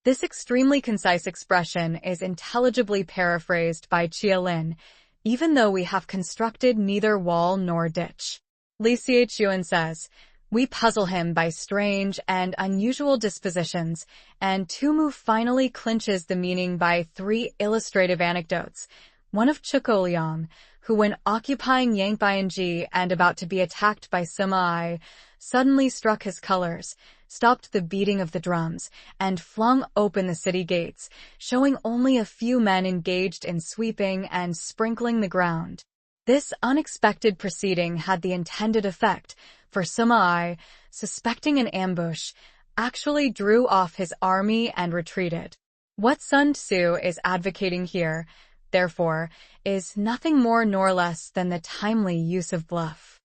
This extremely concise expression is intelligibly paraphrased by Chia Lin, even though we have constructed neither wall nor ditch. Li Xiaochuan says, "We puzzle him by strange and unusual dispositions," and Tumu finally clinches the meaning by 3 illustrative anecdotes. One of Chuko Liang, who when occupying Yangbianji and about to be attacked by Sima Ai, suddenly struck his colors, stopped the beating of the drums, and flung open the city gates, showing only a few men engaged in sweeping and sprinkling the ground. This unexpected proceeding had the intended effect, for Sima Ai, suspecting an ambush, actually drew off his army and retreated. What Sun Tzŭ is advocating here, therefore, is nothing more nor less than the timely use of bluff.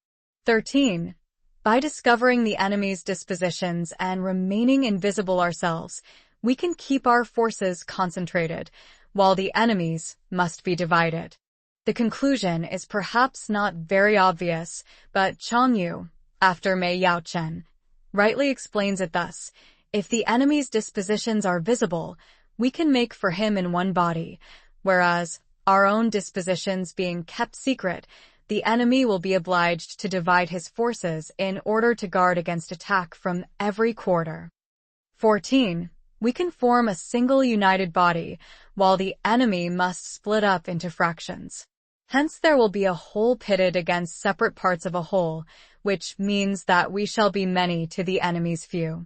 13. By discovering the enemy's dispositions and remaining invisible ourselves, we can keep our forces concentrated, while the enemy's must be divided. The conclusion is perhaps not very obvious, but Chang Yu, after Mei Yaochen, rightly explains it thus: if the enemy's dispositions are visible, we can make for him in one body, whereas, our own dispositions being kept secret, the enemy will be obliged to divide his forces in order to guard against attack from every quarter. 14. We can form a single united body, while the enemy must split up into fractions. Hence there will be a whole pitted against separate parts of a whole, which means that we shall be many to the enemy's few.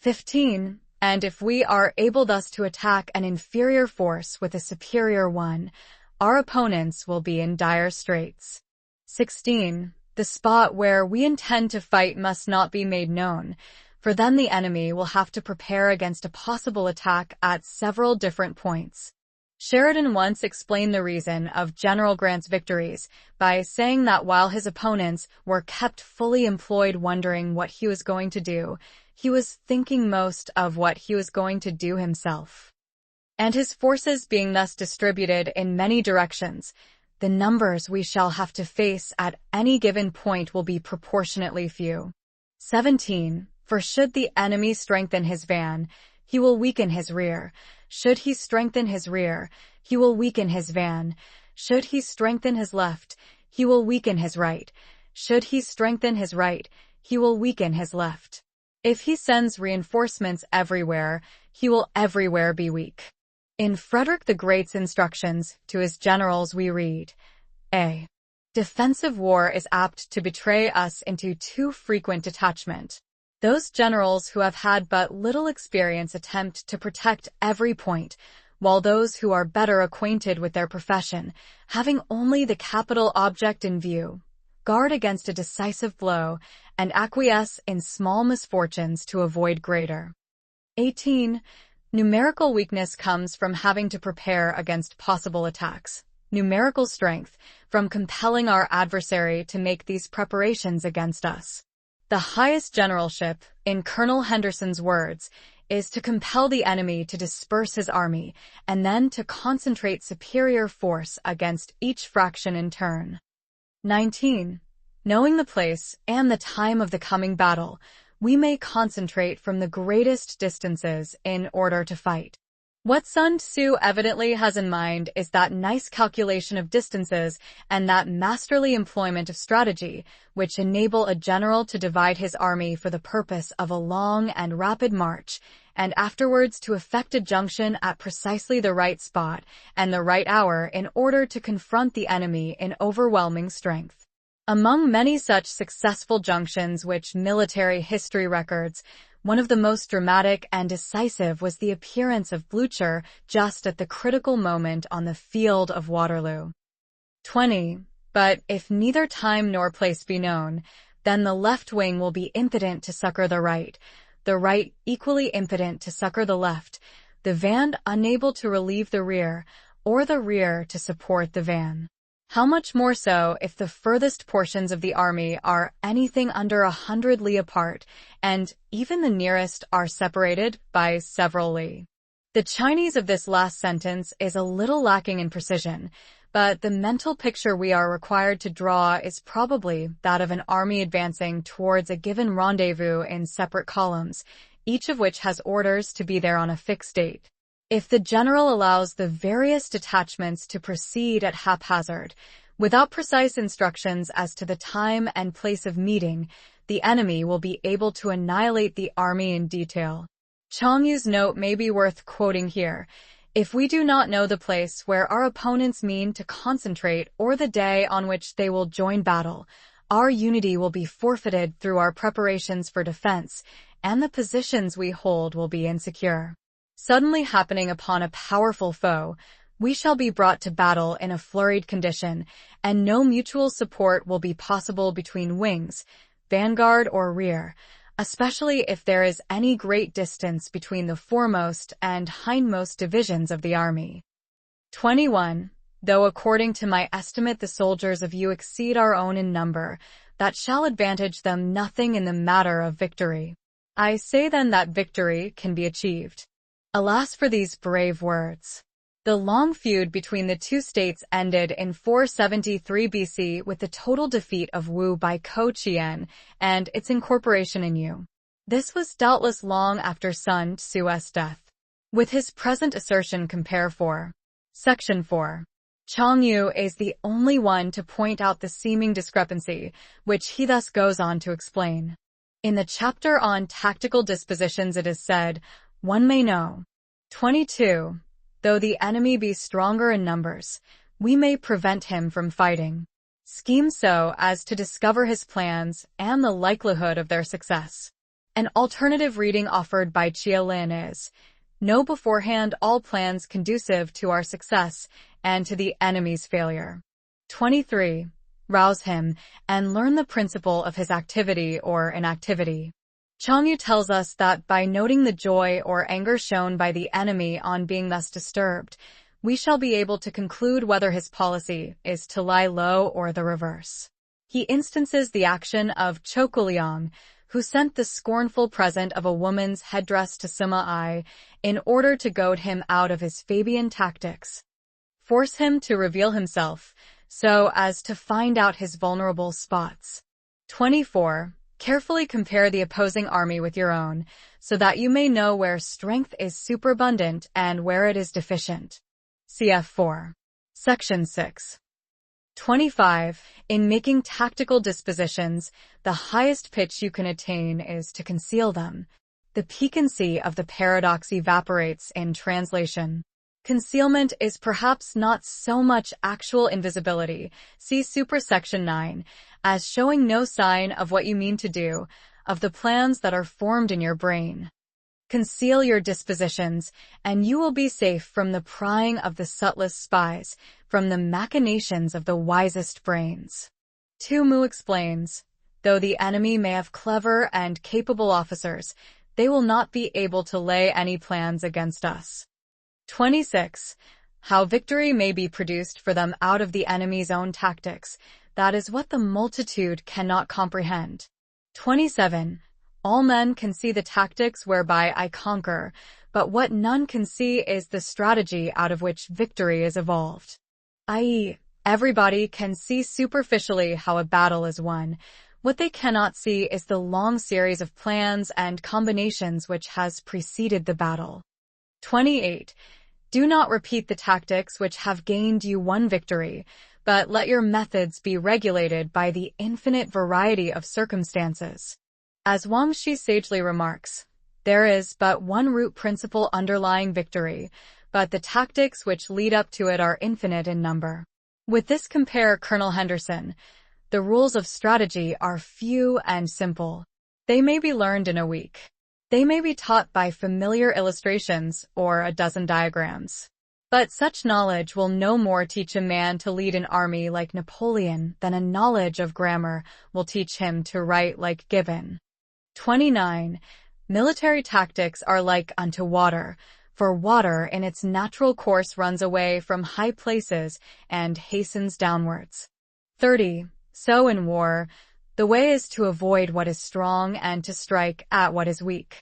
15. And if we are able thus to attack an inferior force with a superior one, our opponents will be in dire straits. 16. The spot where we intend to fight must not be made known, for then the enemy will have to prepare against a possible attack at several different points. Sheridan once explained the reason of General Grant's victories by saying that while his opponents were kept fully employed wondering what he was going to do, he was thinking most of what he was going to do himself. And his forces being thus distributed in many directions, the numbers we shall have to face at any given point will be proportionately few. 17. For should the enemy strengthen his van, he will weaken his rear. Should he strengthen his rear, he will weaken his van. Should he strengthen his left, he will weaken his right. Should he strengthen his right, he will weaken his left. If he sends reinforcements everywhere, he will everywhere be weak. In Frederick the Great's instructions to his generals we read, A. Defensive war is apt to betray us into too frequent detachment. Those generals who have had but little experience attempt to protect every point, while those who are better acquainted with their profession, having only the capital object in view, guard against a decisive blow and acquiesce in small misfortunes to avoid greater. 18. Numerical weakness comes from having to prepare against possible attacks. Numerical strength from compelling our adversary to make these preparations against us. The highest generalship, in Colonel Henderson's words, is to compel the enemy to disperse his army and then to concentrate superior force against each fraction in turn. 19. Knowing the place and the time of the coming battle, we may concentrate from the greatest distances in order to fight. What Sun Tzŭ evidently has in mind is that nice calculation of distances and that masterly employment of strategy, which enable a general to divide his army for the purpose of a long and rapid march, and afterwards to effect a junction at precisely the right spot and the right hour in order to confront the enemy in overwhelming strength. Among many such successful junctions which military history records, one of the most dramatic and decisive was the appearance of Blücher just at the critical moment on the field of Waterloo. 20. But if neither time nor place be known, then the left wing will be impotent to succor the right equally impotent to succor the left, the van unable to relieve the rear, or the rear to support the van. How much more so if the furthest portions of the army are anything under 100 li apart, and even the nearest are separated by several li. The Chinese of this last sentence is a little lacking in precision, but the mental picture we are required to draw is probably that of an army advancing towards a given rendezvous in separate columns, each of which has orders to be there on a fixed date. If the general allows the various detachments to proceed at haphazard, without precise instructions as to the time and place of meeting, the enemy will be able to annihilate the army in detail. Chang Yu's note may be worth quoting here. If we do not know the place where our opponents mean to concentrate or the day on which they will join battle, our unity will be forfeited through our preparations for defense, and the positions we hold will be insecure. Suddenly happening upon a powerful foe, we shall be brought to battle in a flurried condition, and no mutual support will be possible between wings, vanguard or rear, especially if there is any great distance between the foremost and hindmost divisions of the army. 21. Though according to my estimate the soldiers of you exceed our own in number, that shall advantage them nothing in the matter of victory. I say then that victory can be achieved. Alas for these brave words. The long feud between the two states ended in 473 BC with the total defeat of Wu by Ko Qian and its incorporation in Yu. This was doubtless long after Sun Tzŭ's death. With his present assertion compare 4. Section 4. Chang Yu is the only one to point out the seeming discrepancy, which he thus goes on to explain. In the chapter on tactical dispositions it is said, one may know. 22. Though the enemy be stronger in numbers, we may prevent him from fighting. Scheme so as to discover his plans and the likelihood of their success. An alternative reading offered by Jia Lin is, know beforehand all plans conducive to our success and to the enemy's failure. 23. Rouse him and learn the principle of his activity or inactivity. Chang Yu tells us that by noting the joy or anger shown by the enemy on being thus disturbed, we shall be able to conclude whether his policy is to lie low or the reverse. He instances the action of Chou Liang, who sent the scornful present of a woman's headdress to Sima Ai in order to goad him out of his Fabian tactics. Force him to reveal himself, so as to find out his vulnerable spots. 24. Carefully compare the opposing army with your own, so that you may know where strength is superabundant and where it is deficient. Cf. 4. Section 6. 25. In making tactical dispositions, the highest pitch you can attain is to conceal them. The piquancy of the paradox evaporates in translation. Concealment is perhaps not so much actual invisibility, see supersection 9, as showing no sign of what you mean to do, of the plans that are formed in your brain. Conceal your dispositions, and you will be safe from the prying of the subtlest spies, from the machinations of the wisest brains. Tu Mu explains, though the enemy may have clever and capable officers, they will not be able to lay any plans against us. 26. How victory may be produced for them out of the enemy's own tactics, that is what the multitude cannot comprehend. 27. All men can see the tactics whereby I conquer, but what none can see is the strategy out of which victory is evolved. I.e., everybody can see superficially how a battle is won. What they cannot see is the long series of plans and combinations which has preceded the battle. 28. Do not repeat the tactics which have gained you one victory, but let your methods be regulated by the infinite variety of circumstances. As Wang Shi sagely remarks, there is but one root principle underlying victory, but the tactics which lead up to it are infinite in number. With this compare Colonel Henderson. The rules of strategy are few and simple. They may be learned in a week. They may be taught by familiar illustrations or a dozen diagrams. But such knowledge will no more teach a man to lead an army like Napoleon than a knowledge of grammar will teach him to write like Gibbon. 29. Military tactics are like unto water, for water in its natural course runs away from high places and hastens downwards. 30. So in war, the way is to avoid what is strong and to strike at what is weak.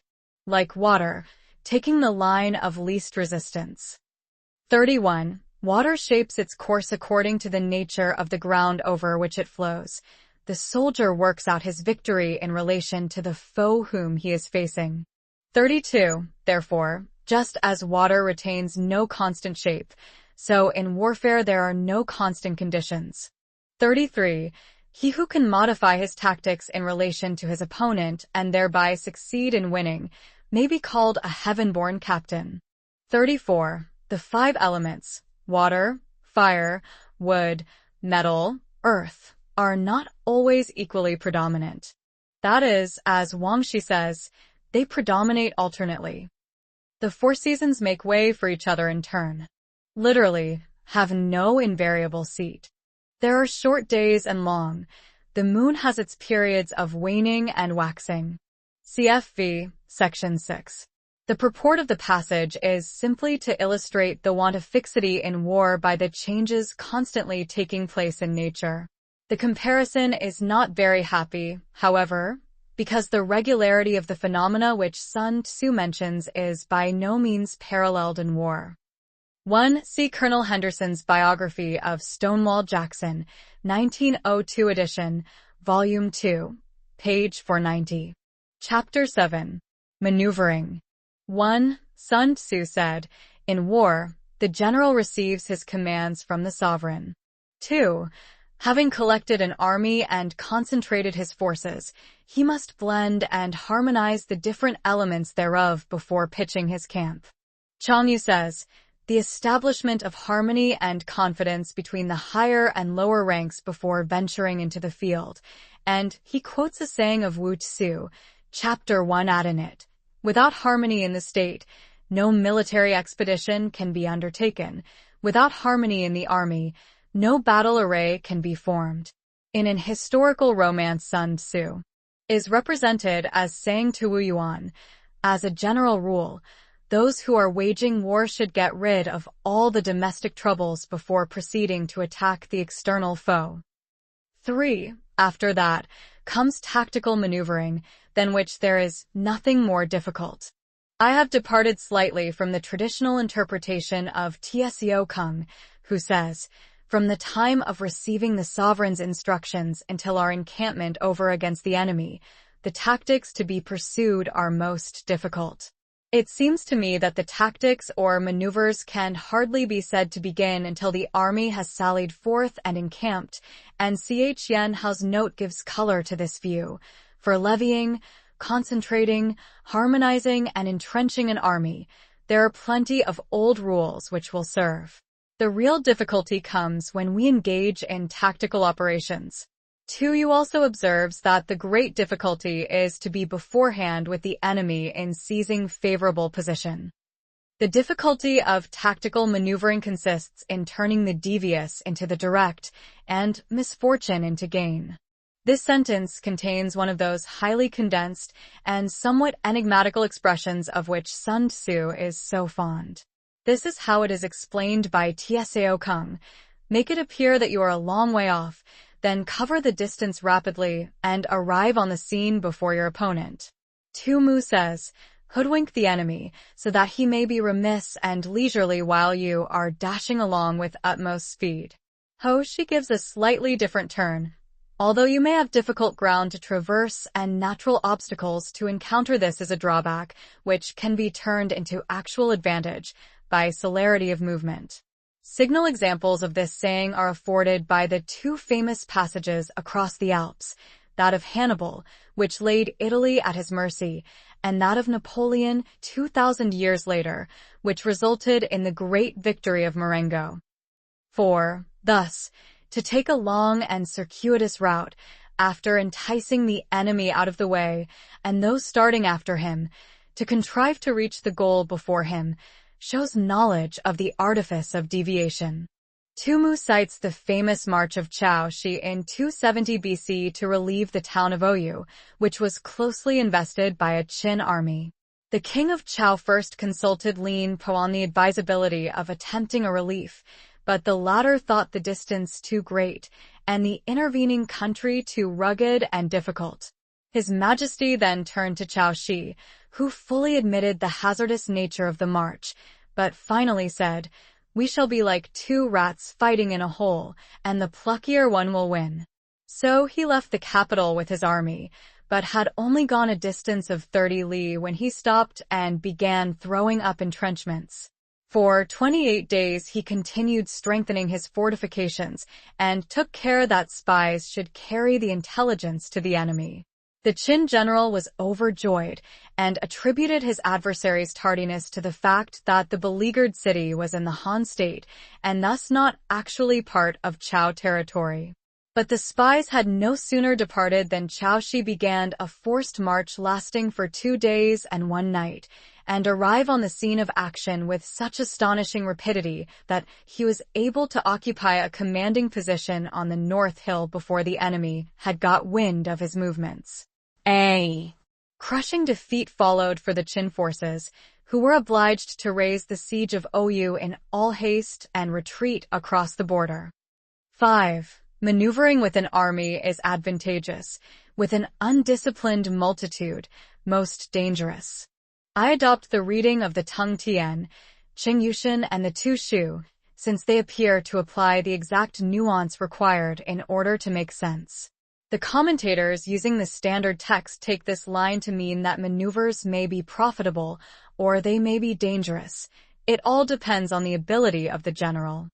Like water, taking the line of least resistance. 31. Water shapes its course according to the nature of the ground over which it flows. The soldier works out his victory in relation to the foe whom he is facing. 32. Therefore, just as water retains no constant shape, so in warfare there are no constant conditions. 33. He who can modify his tactics in relation to his opponent and thereby succeed in winning may be called a heaven-born captain. 34. The 5 elements, water, fire, wood, metal, earth, are not always equally predominant. That is, as Wang Shi says, they predominate alternately. The 4 seasons make way for each other in turn. Literally, have no invariable seat. There are short days and long. The moon has its periods of waning and waxing. CFV, Section 6. The purport of the passage is simply to illustrate the want of fixity in war by the changes constantly taking place in nature. The comparison is not very happy, however, because the regularity of the phenomena which Sun Tzŭ mentions is by no means paralleled in war. 1. See Colonel Henderson's biography of Stonewall Jackson, 1902 edition, Volume 2, page 490. Chapter 7. Maneuvering. 1. Sun Tzŭ said, in war, the general receives his commands from the sovereign. 2. Having collected an army and concentrated his forces, he must blend and harmonize the different elements thereof before pitching his camp. Changyu says, the establishment of harmony and confidence between the higher and lower ranks before venturing into the field, and he quotes a saying of Wu Tzu, Chapter 1 in it, without harmony in the state, no military expedition can be undertaken. Without harmony in the army, no battle array can be formed. In an historical romance, Sun Tzŭ is represented as saying to Wu Yuan, as a general rule, those who are waging war should get rid of all the domestic troubles before proceeding to attack the external foe. 3. After that comes tactical maneuvering, than which there is nothing more difficult. I have departed slightly from the traditional interpretation of Tzŭ Kung, who says, from the time of receiving the sovereign's instructions until our encampment over against the enemy, the tactics to be pursued are most difficult. It seems to me that the tactics or maneuvers can hardly be said to begin until the army has sallied forth and encamped, and Ch. Yenhao's note gives color to this view. For levying, concentrating, harmonizing, and entrenching an army, there are plenty of old rules which will serve. The real difficulty comes when we engage in tactical operations. Tu also observes that the great difficulty is to be beforehand with the enemy in seizing favorable position. The difficulty of tactical maneuvering consists in turning the devious into the direct and misfortune into gain. This sentence contains one of those highly condensed and somewhat enigmatical expressions of which Sun Tzŭ is so fond. This is how it is explained by Tzŭ Kung. Make it appear that you are a long way off, then cover the distance rapidly and arrive on the scene before your opponent. Tu Mu says, hoodwink the enemy so that he may be remiss and leisurely while you are dashing along with utmost speed. Ho Shi gives a slightly different turn. Although you may have difficult ground to traverse and natural obstacles to encounter, this is a drawback, which can be turned into actual advantage by celerity of movement. Signal examples of this saying are afforded by the 2 famous passages across the Alps, that of Hannibal, which laid Italy at his mercy, and that of Napoleon 2,000 years later, which resulted in the great victory of Marengo. 4. Thus, to take a long and circuitous route, after enticing the enemy out of the way, and those starting after him, to contrive to reach the goal before him, shows knowledge of the artifice of deviation. Tu Mu cites the famous march of Chao Shi in 270 BC to relieve the town of Oyu, which was closely invested by a Qin army. The king of Chao first consulted Lin Po on the advisability of attempting a relief, but the latter thought the distance too great and the intervening country too rugged and difficult. His Majesty then turned to Chao Shi, who fully admitted the hazardous nature of the march, but finally said, we shall be like 2 rats fighting in a hole, and the pluckier one will win. So he left the capital with his army, but had only gone a distance of 30 li when he stopped and began throwing up entrenchments. For 28 days he continued strengthening his fortifications and took care that spies should carry the intelligence to the enemy. The Qin general was overjoyed and attributed his adversary's tardiness to the fact that the beleaguered city was in the Han state and thus not actually part of Zhou territory. But the spies had no sooner departed than Cao Shi began a forced march lasting for 2 days and 1 night, and arrive on the scene of action with such astonishing rapidity that he was able to occupy a commanding position on the North Hill before the enemy had got wind of his movements. A crushing defeat followed for the Qin forces, who were obliged to raise the siege of Oyu in all haste and retreat across the border. 5. Maneuvering with an army is advantageous, with an undisciplined multitude, most dangerous. I adopt the reading of the Tung Tian, Qing Yushin, and the Tu Shu, since they appear to apply the exact nuance required in order to make sense. The commentators using the standard text take this line to mean that maneuvers may be profitable or they may be dangerous. It all depends on the ability of the general.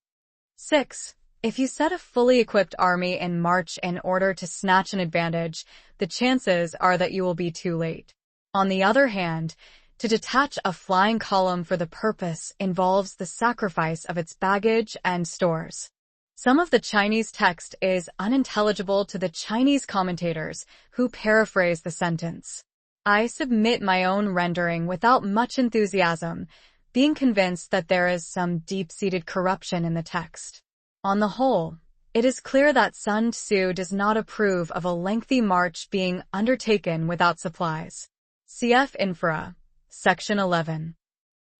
6. If you set a fully equipped army in march in order to snatch an advantage, the chances are that you will be too late. On the other hand, to detach a flying column for the purpose involves the sacrifice of its baggage and stores. Some of the Chinese text is unintelligible to the Chinese commentators, who paraphrase the sentence. I submit my own rendering without much enthusiasm, being convinced that there is some deep-seated corruption in the text. On the whole, it is clear that Sun Tzŭ does not approve of a lengthy march being undertaken without supplies. Cf. Infra, Section 11.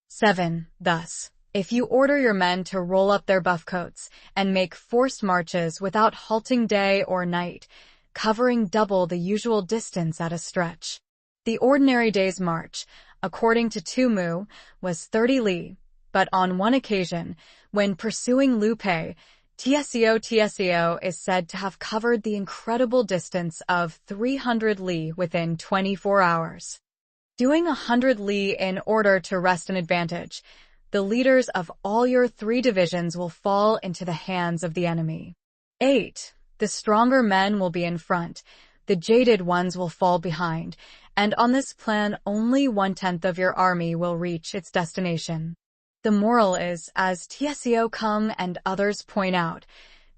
7. Thus, if you order your men to roll up their buff coats and make forced marches without halting day or night, covering double the usual distance at a stretch. The ordinary day's march, according to Tu Mu, was 30 li, but on one occasion, when pursuing Liu Pei, Tzŭ is said to have covered the incredible distance of 300 li within 24 hours. Doing 100 li in order to wrest an advantage, the leaders of all your 3 divisions will fall into the hands of the enemy. 8. The stronger men will be in front, the jaded ones will fall behind, and on this plan only 1/10 of your army will reach its destination. The moral is, as Tzŭ Kung and others point out,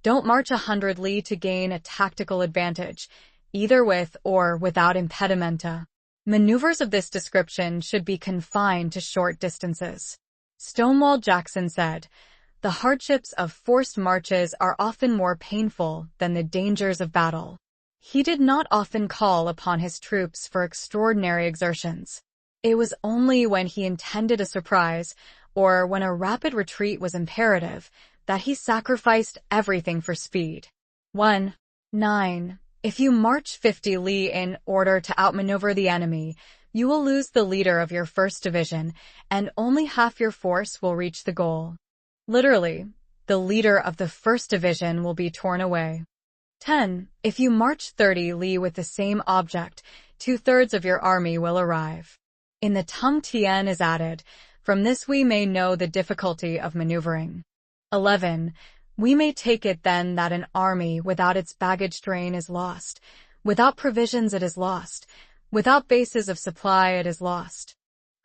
don't march 100 li to gain a tactical advantage, either with or without impedimenta. Maneuvers of this description should be confined to short distances. Stonewall Jackson said, "The hardships of forced marches are often more painful than the dangers of battle." He did not often call upon his troops for extraordinary exertions. It was only when he intended a surprise, or when a rapid retreat was imperative, that he sacrificed everything for speed. 1. 9. If you march 50 li in order to outmaneuver the enemy, you will lose the leader of your first division, and only half your force will reach the goal. Literally, the leader of the first division will be torn away. 10. If you march 30 li with the same object, 2/3 of your army will arrive. In the Tung Tian is added, from this we may know the difficulty of maneuvering. 11. We may take it then that an army without its baggage train is lost. Without provisions it is lost. Without bases of supply it is lost.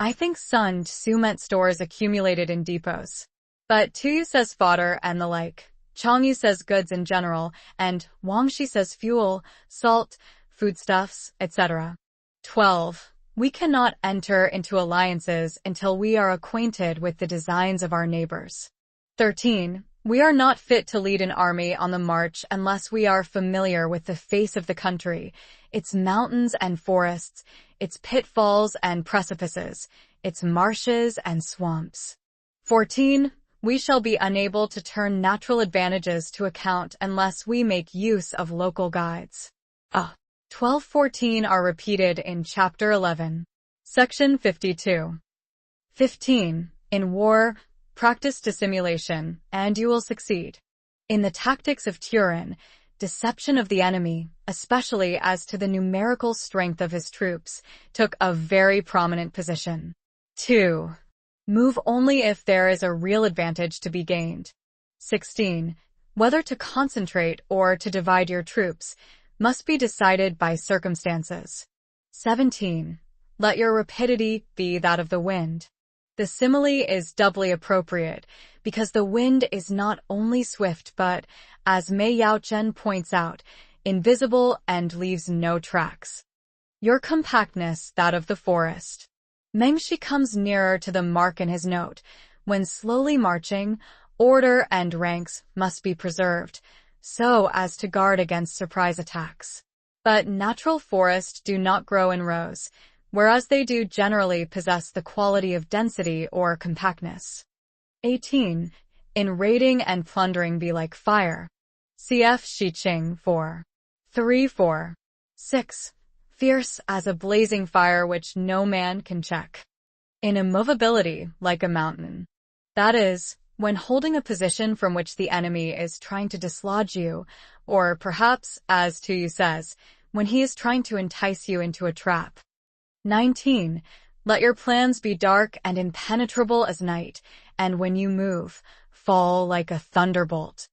I think Sun Tzŭ meant stores accumulated in depots. But Tu says fodder and the like. Changyu says goods in general, and Wangshi says fuel, salt, foodstuffs, etc. 12. We cannot enter into alliances until we are acquainted with the designs of our neighbors. 13. We are not fit to lead an army on the march unless we are familiar with the face of the country, its mountains and forests, its pitfalls and precipices, its marshes and swamps. 14. We shall be unable to turn natural advantages to account unless we make use of local guides. 12-14 are repeated in Chapter 11. Section 52. 15. In war, practice dissimulation, and you will succeed. In the tactics of Turin, deception of the enemy, especially as to the numerical strength of his troops, took a very prominent position. 2. Move only if there is a real advantage to be gained. 16. Whether to concentrate or to divide your troops must be decided by circumstances. 17. Let your rapidity be that of the wind. The simile is doubly appropriate because the wind is not only swift but, as Mei Yaochen points out, invisible and leaves no tracks. Your compactness that of the forest. Mengshi comes nearer to the mark in his note. When slowly marching, order and ranks must be preserved, so as to guard against surprise attacks. But natural forests do not grow in rows, whereas they do generally possess the quality of density or compactness. 18. In raiding and plundering be like fire. Cf. Shiqing 4. 3-4. 6. Fierce as a blazing fire which no man can check. In immovability like a mountain. That is, when holding a position from which the enemy is trying to dislodge you, or perhaps, as Tzŭ says, when he is trying to entice you into a trap. 19. Let your plans be dark and impenetrable as night, and when you move, fall like a thunderbolt.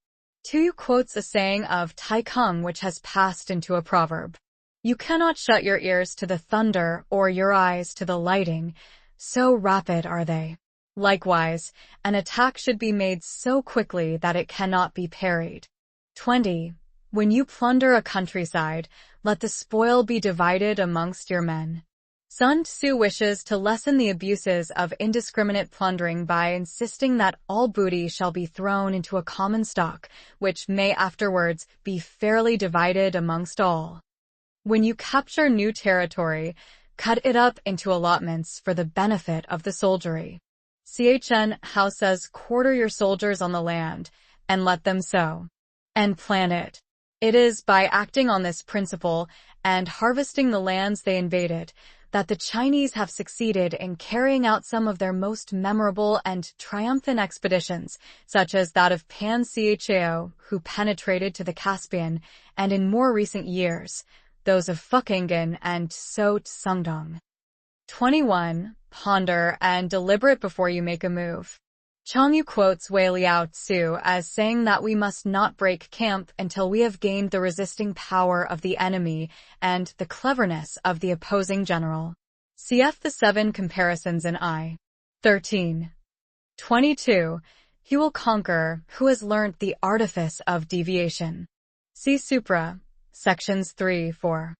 Tzŭ quotes a saying of Tai Kung which has passed into a proverb. You cannot shut your ears to the thunder or your eyes to the lightning, so rapid are they. Likewise, an attack should be made so quickly that it cannot be parried. 20. When you plunder a countryside, let the spoil be divided amongst your men. Sun Tzŭ wishes to lessen the abuses of indiscriminate plundering by insisting that all booty shall be thrown into a common stock, which may afterwards be fairly divided amongst all. When you capture new territory, cut it up into allotments for the benefit of the soldiery. Chen Hao says quarter your soldiers on the land, and let them sow and plant it. It is by acting on this principle and harvesting the lands they invaded that the Chinese have succeeded in carrying out some of their most memorable and triumphant expeditions, such as that of Pan Cao, who penetrated to the Caspian, and in more recent years, those of Fukkingen and So Tsungdong. 21. Ponder and deliberate before you make a move. Changyu quotes Wei Liao Tzŭ as saying that we must not break camp until we have gained the resisting power of the enemy and the cleverness of the opposing general. Cf. the 7 comparisons in I. 13. 22. He will conquer who has learnt the artifice of deviation. See Supra, sections 3-4.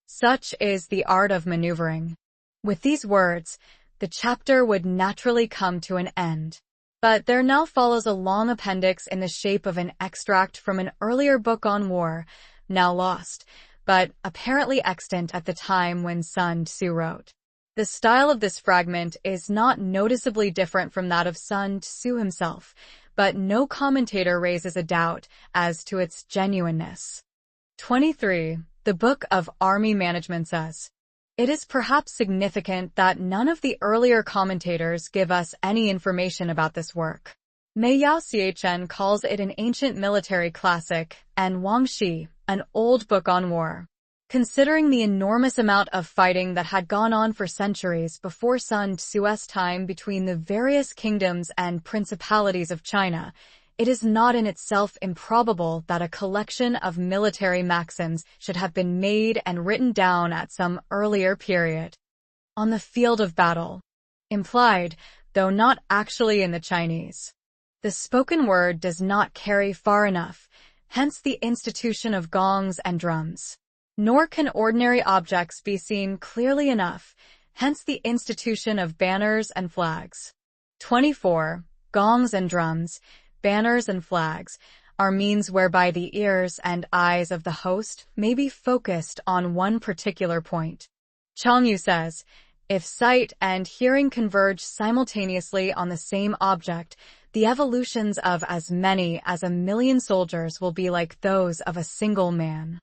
Such is the art of maneuvering. With these words, the chapter would naturally come to an end. But there now follows a long appendix in the shape of an extract from an earlier book on war, now lost, but apparently extant at the time when Sun Tzŭ wrote. The style of this fragment is not noticeably different from that of Sun Tzŭ himself, but no commentator raises a doubt as to its genuineness. 23. The Book of Army Management says, it is perhaps significant that none of the earlier commentators give us any information about this work. Mei Yao Chen calls it an ancient military classic, and Wang Shi, an old book on war. Considering the enormous amount of fighting that had gone on for centuries before Sun Tzu's time between the various kingdoms and principalities of China, it is not in itself improbable that a collection of military maxims should have been made and written down at some earlier period. On the field of battle. Implied, though not actually in the Chinese. The spoken word does not carry far enough, hence the institution of gongs and drums. Nor can ordinary objects be seen clearly enough, hence the institution of banners and flags. 24. Gongs and drums, banners and flags, are means whereby the ears and eyes of the host may be focused on one particular point. Changyu says, if sight and hearing converge simultaneously on the same object, the evolutions of as many as 1,000,000 soldiers will be like those of a single man.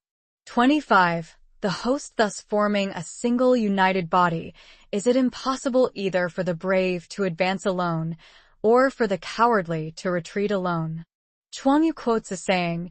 25. The host thus forming a single united body, is it impossible either for the brave to advance alone, or for the cowardly to retreat alone. Chuangyu quotes a saying,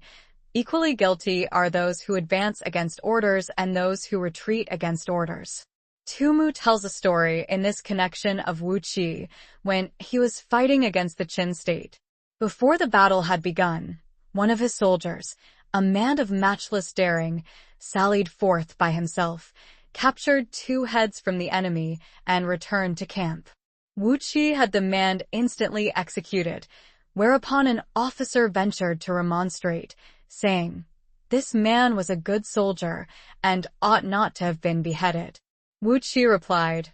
Equally guilty are those who advance against orders and those who retreat against orders. Tzŭ tells a story in this connection of Wu Qi when he was fighting against the Qin state. Before the battle had begun, one of his soldiers, a man of matchless daring, sallied forth by himself, captured 2 heads from the enemy, and returned to camp. Wu Qi had the man instantly executed, whereupon an officer ventured to remonstrate, saying, "This man was a good soldier, and ought not to have been beheaded." Wu Qi replied,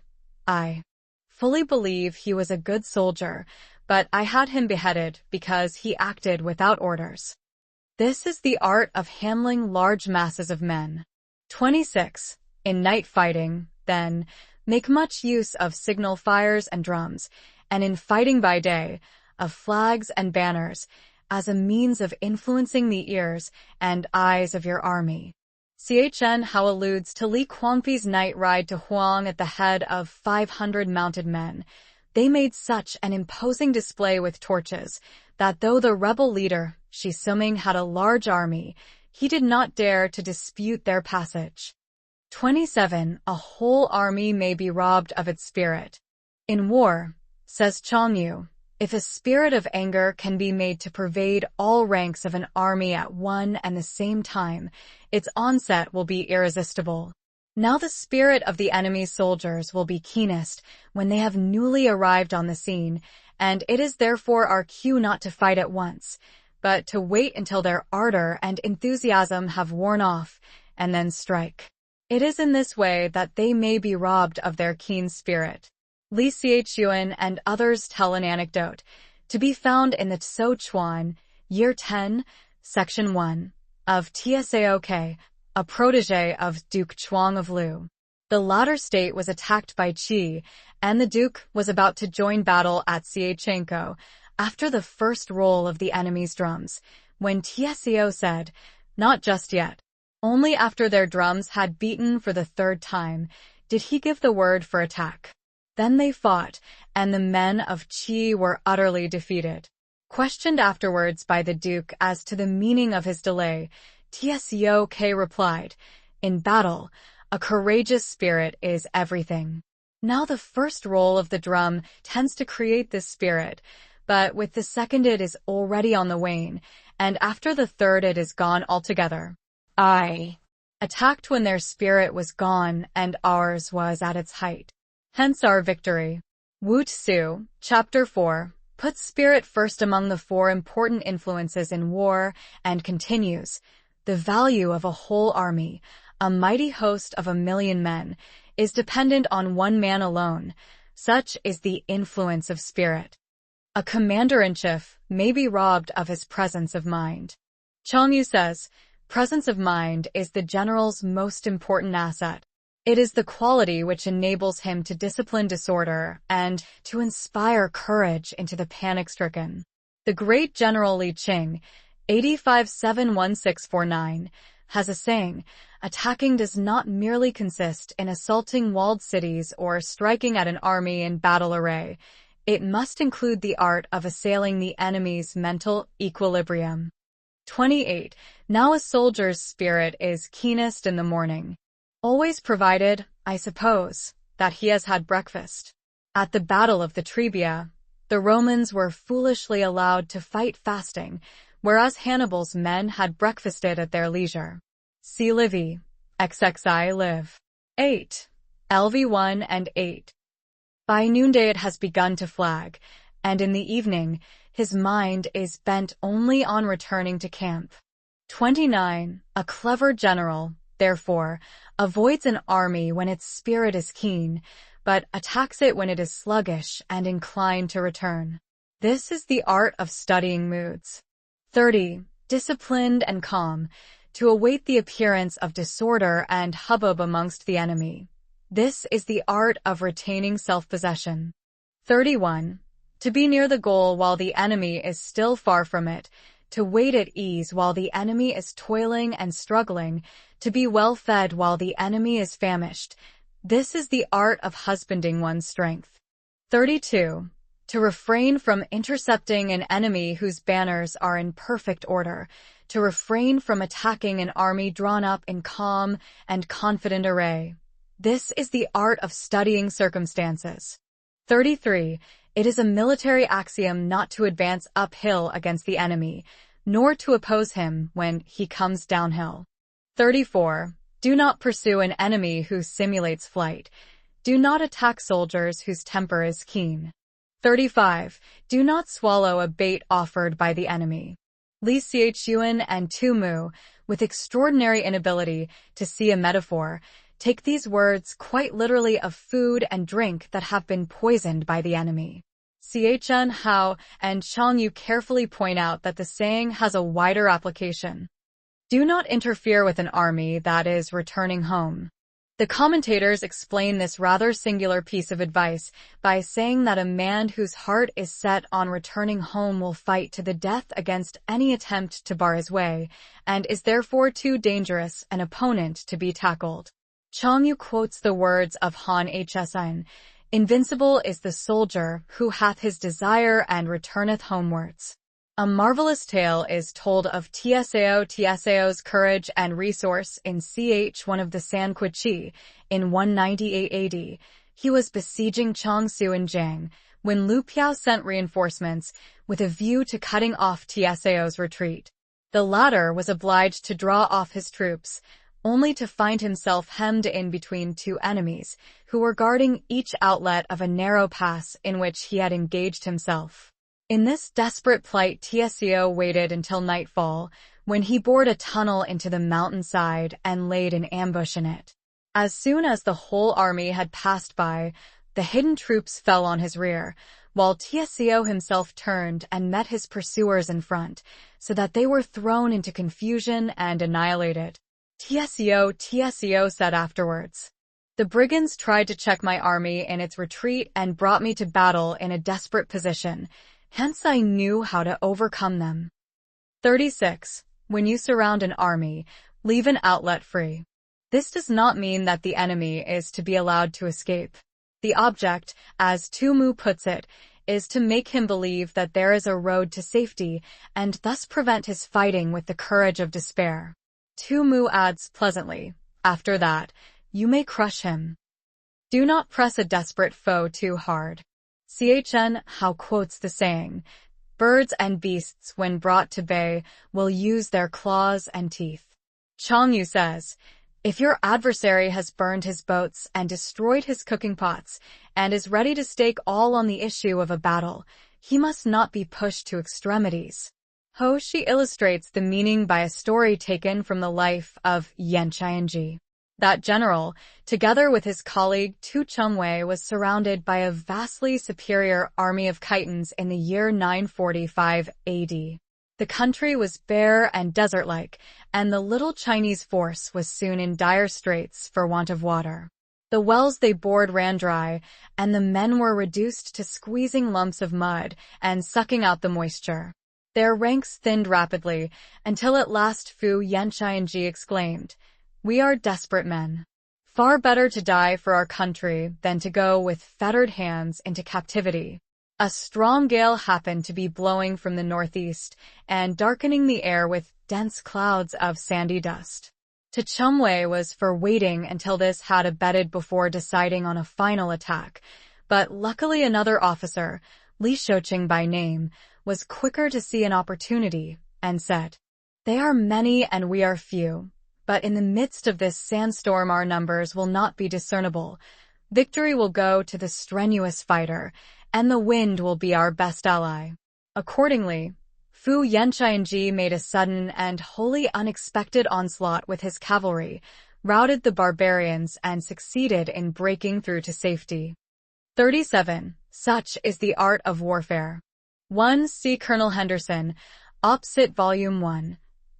"I fully believe he was a good soldier, but I had him beheaded because he acted without orders." This is the art of handling large masses of men. 26. In night fighting, then, make much use of signal fires and drums, and in fighting by day, of flags and banners, as a means of influencing the ears and eyes of your army. Chen Hao alludes to Li Guangfi's night ride to Huang at the head of 500 mounted men. They made such an imposing display with torches that though the rebel leader, Shi Suming, had a large army, he did not dare to dispute their passage. 27. A whole army may be robbed of its spirit. In war, says Sun Tzŭ, if a spirit of anger can be made to pervade all ranks of an army at one and the same time, its onset will be irresistible. Now the spirit of the enemy's soldiers will be keenest when they have newly arrived on the scene, and it is therefore our cue not to fight at once, but to wait until their ardor and enthusiasm have worn off, and then strike. It is in this way that they may be robbed of their keen spirit. Li Xiaochuan and others tell an anecdote, to be found in the Tzŭ Chuan, Year 10, Section 1, of Tsaok, a protege of Duke Chuang of Lu. The latter state was attacked by Qi, and the Duke was about to join battle at Xiachenko after the first roll of the enemy's drums, when Tsao said, "Not just yet." Only after their drums had beaten for the 3rd time did he give the word for attack. Then they fought, and the men of Qi were utterly defeated. Questioned afterwards by the Duke as to the meaning of his delay, Tsao replied, "In battle, a courageous spirit is everything." Now the first roll of the drum tends to create this spirit, but with the second it is already on the wane, and after the third it is gone altogether. I attacked when their spirit was gone and ours was at its height. Hence our victory. Wu Tzŭ, Chapter 4, puts spirit first among the 4 important influences in war and continues, the value of a whole army, a mighty host of 1,000,000 men, is dependent on one man alone. Such is the influence of spirit. A commander-in-chief may be robbed of his presence of mind. Sun Tzŭ says, presence of mind is the general's most important asset. It is the quality which enables him to discipline disorder and to inspire courage into the panic-stricken. The great General Li Qing, 85-7-1649, has a saying, attacking does not merely consist in assaulting walled cities or striking at an army in battle array. It must include the art of assailing the enemy's mental equilibrium. 28. Now a soldier's spirit is keenest in the morning. Always provided, I suppose, that he has had breakfast. At the Battle of the Trebia, the Romans were foolishly allowed to fight fasting, whereas Hannibal's men had breakfasted at their leisure. See Livy, XXI Liv. 8. LV 1 and 8. By noonday it has begun to flag, and in the evening, his mind is bent only on returning to camp. 29. A clever general, therefore, avoids an army when its spirit is keen, but attacks it when it is sluggish and inclined to return. This is the art of studying moods. 30. Disciplined and calm, to await the appearance of disorder and hubbub amongst the enemy. This is the art of retaining self-possession. 31. To be near the goal while the enemy is still far from it, to wait at ease while the enemy is toiling and struggling, to be well fed while the enemy is famished. This is the art of husbanding one's strength. 32. To refrain from intercepting an enemy whose banners are in perfect order, to refrain from attacking an army drawn up in calm and confident array. This is the art of studying circumstances. 33. It is a military axiom not to advance uphill against the enemy, nor to oppose him when he comes downhill. 34. Do not pursue an enemy who simulates flight. Do not attack soldiers whose temper is keen. 35. Do not swallow a bait offered by the enemy. Li Xiaochuan and Tu Mu, with extraordinary inability to see a metaphor, take these words quite literally of food and drink that have been poisoned by the enemy. Chen Hao and Chang Yu carefully point out that the saying has a wider application. Do not interfere with an army that is returning home. The commentators explain this rather singular piece of advice by saying that a man whose heart is set on returning home will fight to the death against any attempt to bar his way, and is therefore too dangerous an opponent to be tackled. Chang Yu quotes the words of Han Hsin, "Invincible is the soldier who hath his desire and returneth homewards." A marvelous tale is told of Tsao's courage and resource in one of the San Tzŭ in 198 AD. He was besieging Changshu in Jiang when Lu Piao sent reinforcements with a view to cutting off Tsao's retreat. The latter was obliged to draw off his troops, only to find himself hemmed in between two enemies, who were guarding each outlet of a narrow pass in which he had engaged himself. In this desperate plight, Tsao waited until nightfall, when he bored a tunnel into the mountainside and laid an ambush in it. As soon as the whole army had passed by, the hidden troops fell on his rear, while Tsao himself turned and met his pursuers in front, so that they were thrown into confusion and annihilated. Tsao said afterwards, "The brigands tried to check my army in its retreat and brought me to battle in a desperate position. Hence I knew how to overcome them." 36. When you surround an army, leave an outlet free. This does not mean that the enemy is to be allowed to escape. The object, as Tu Mu puts it, is to make him believe that there is a road to safety and thus prevent his fighting with the courage of despair. Tu Mu adds pleasantly, "After that, you may crush him." Do not press a desperate foe too hard. Chen Hao quotes the saying, "Birds and beasts when brought to bay will use their claws and teeth." Chang Yu says, "If your adversary has burned his boats and destroyed his cooking pots and is ready to stake all on the issue of a battle, he must not be pushed to extremities." Ho Shi illustrates the meaning by a story taken from the life of Yan Qianji. That general, together with his colleague Tu Chengwei, was surrounded by a vastly superior army of Khitans in the year 945 AD. The country was bare and desert-like, and the little Chinese force was soon in dire straits for want of water. The wells they bored ran dry, and the men were reduced to squeezing lumps of mud and sucking out the moisture. Their ranks thinned rapidly, until at last Fu Yanqianji exclaimed, "We are desperate men. Far better to die for our country than to go with fettered hands into captivity." A strong gale happened to be blowing from the northeast and darkening the air with dense clouds of sandy dust. Tu Chengwei was for waiting until this had abated before deciding on a final attack, but luckily another officer, Li Shouqing by name, was quicker to see an opportunity and said, "They are many and we are few. But in the midst of this sandstorm our numbers will not be discernible. Victory will go to the strenuous fighter, and the wind will be our best ally." Accordingly, Fu Yanqianji made a sudden and wholly unexpected onslaught with his cavalry, routed the barbarians and succeeded in breaking through to safety. 37. Such is the art of warfare. 1. See Colonel Henderson, Opposite Volume 1,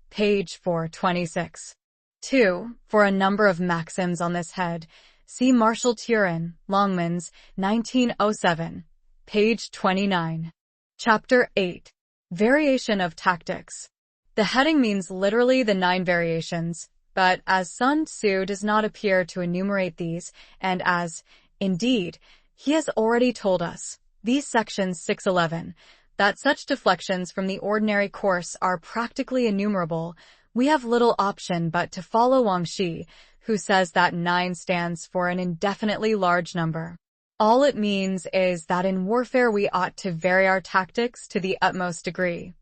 page 426. 2. For a number of maxims on this head, see Marshal Turin, Longmans, 1907, page 29. Chapter 8. Variation of Tactics. The heading means literally the 9 variations, but as Sun Tzŭ does not appear to enumerate these, and as, indeed, he has already told us, these sections 611, That such deflections from the ordinary course are practically innumerable, we have little option but to follow Wang Shi, who says that 9 stands for an indefinitely large number. All it means is that in warfare we ought to vary our tactics to the utmost degree.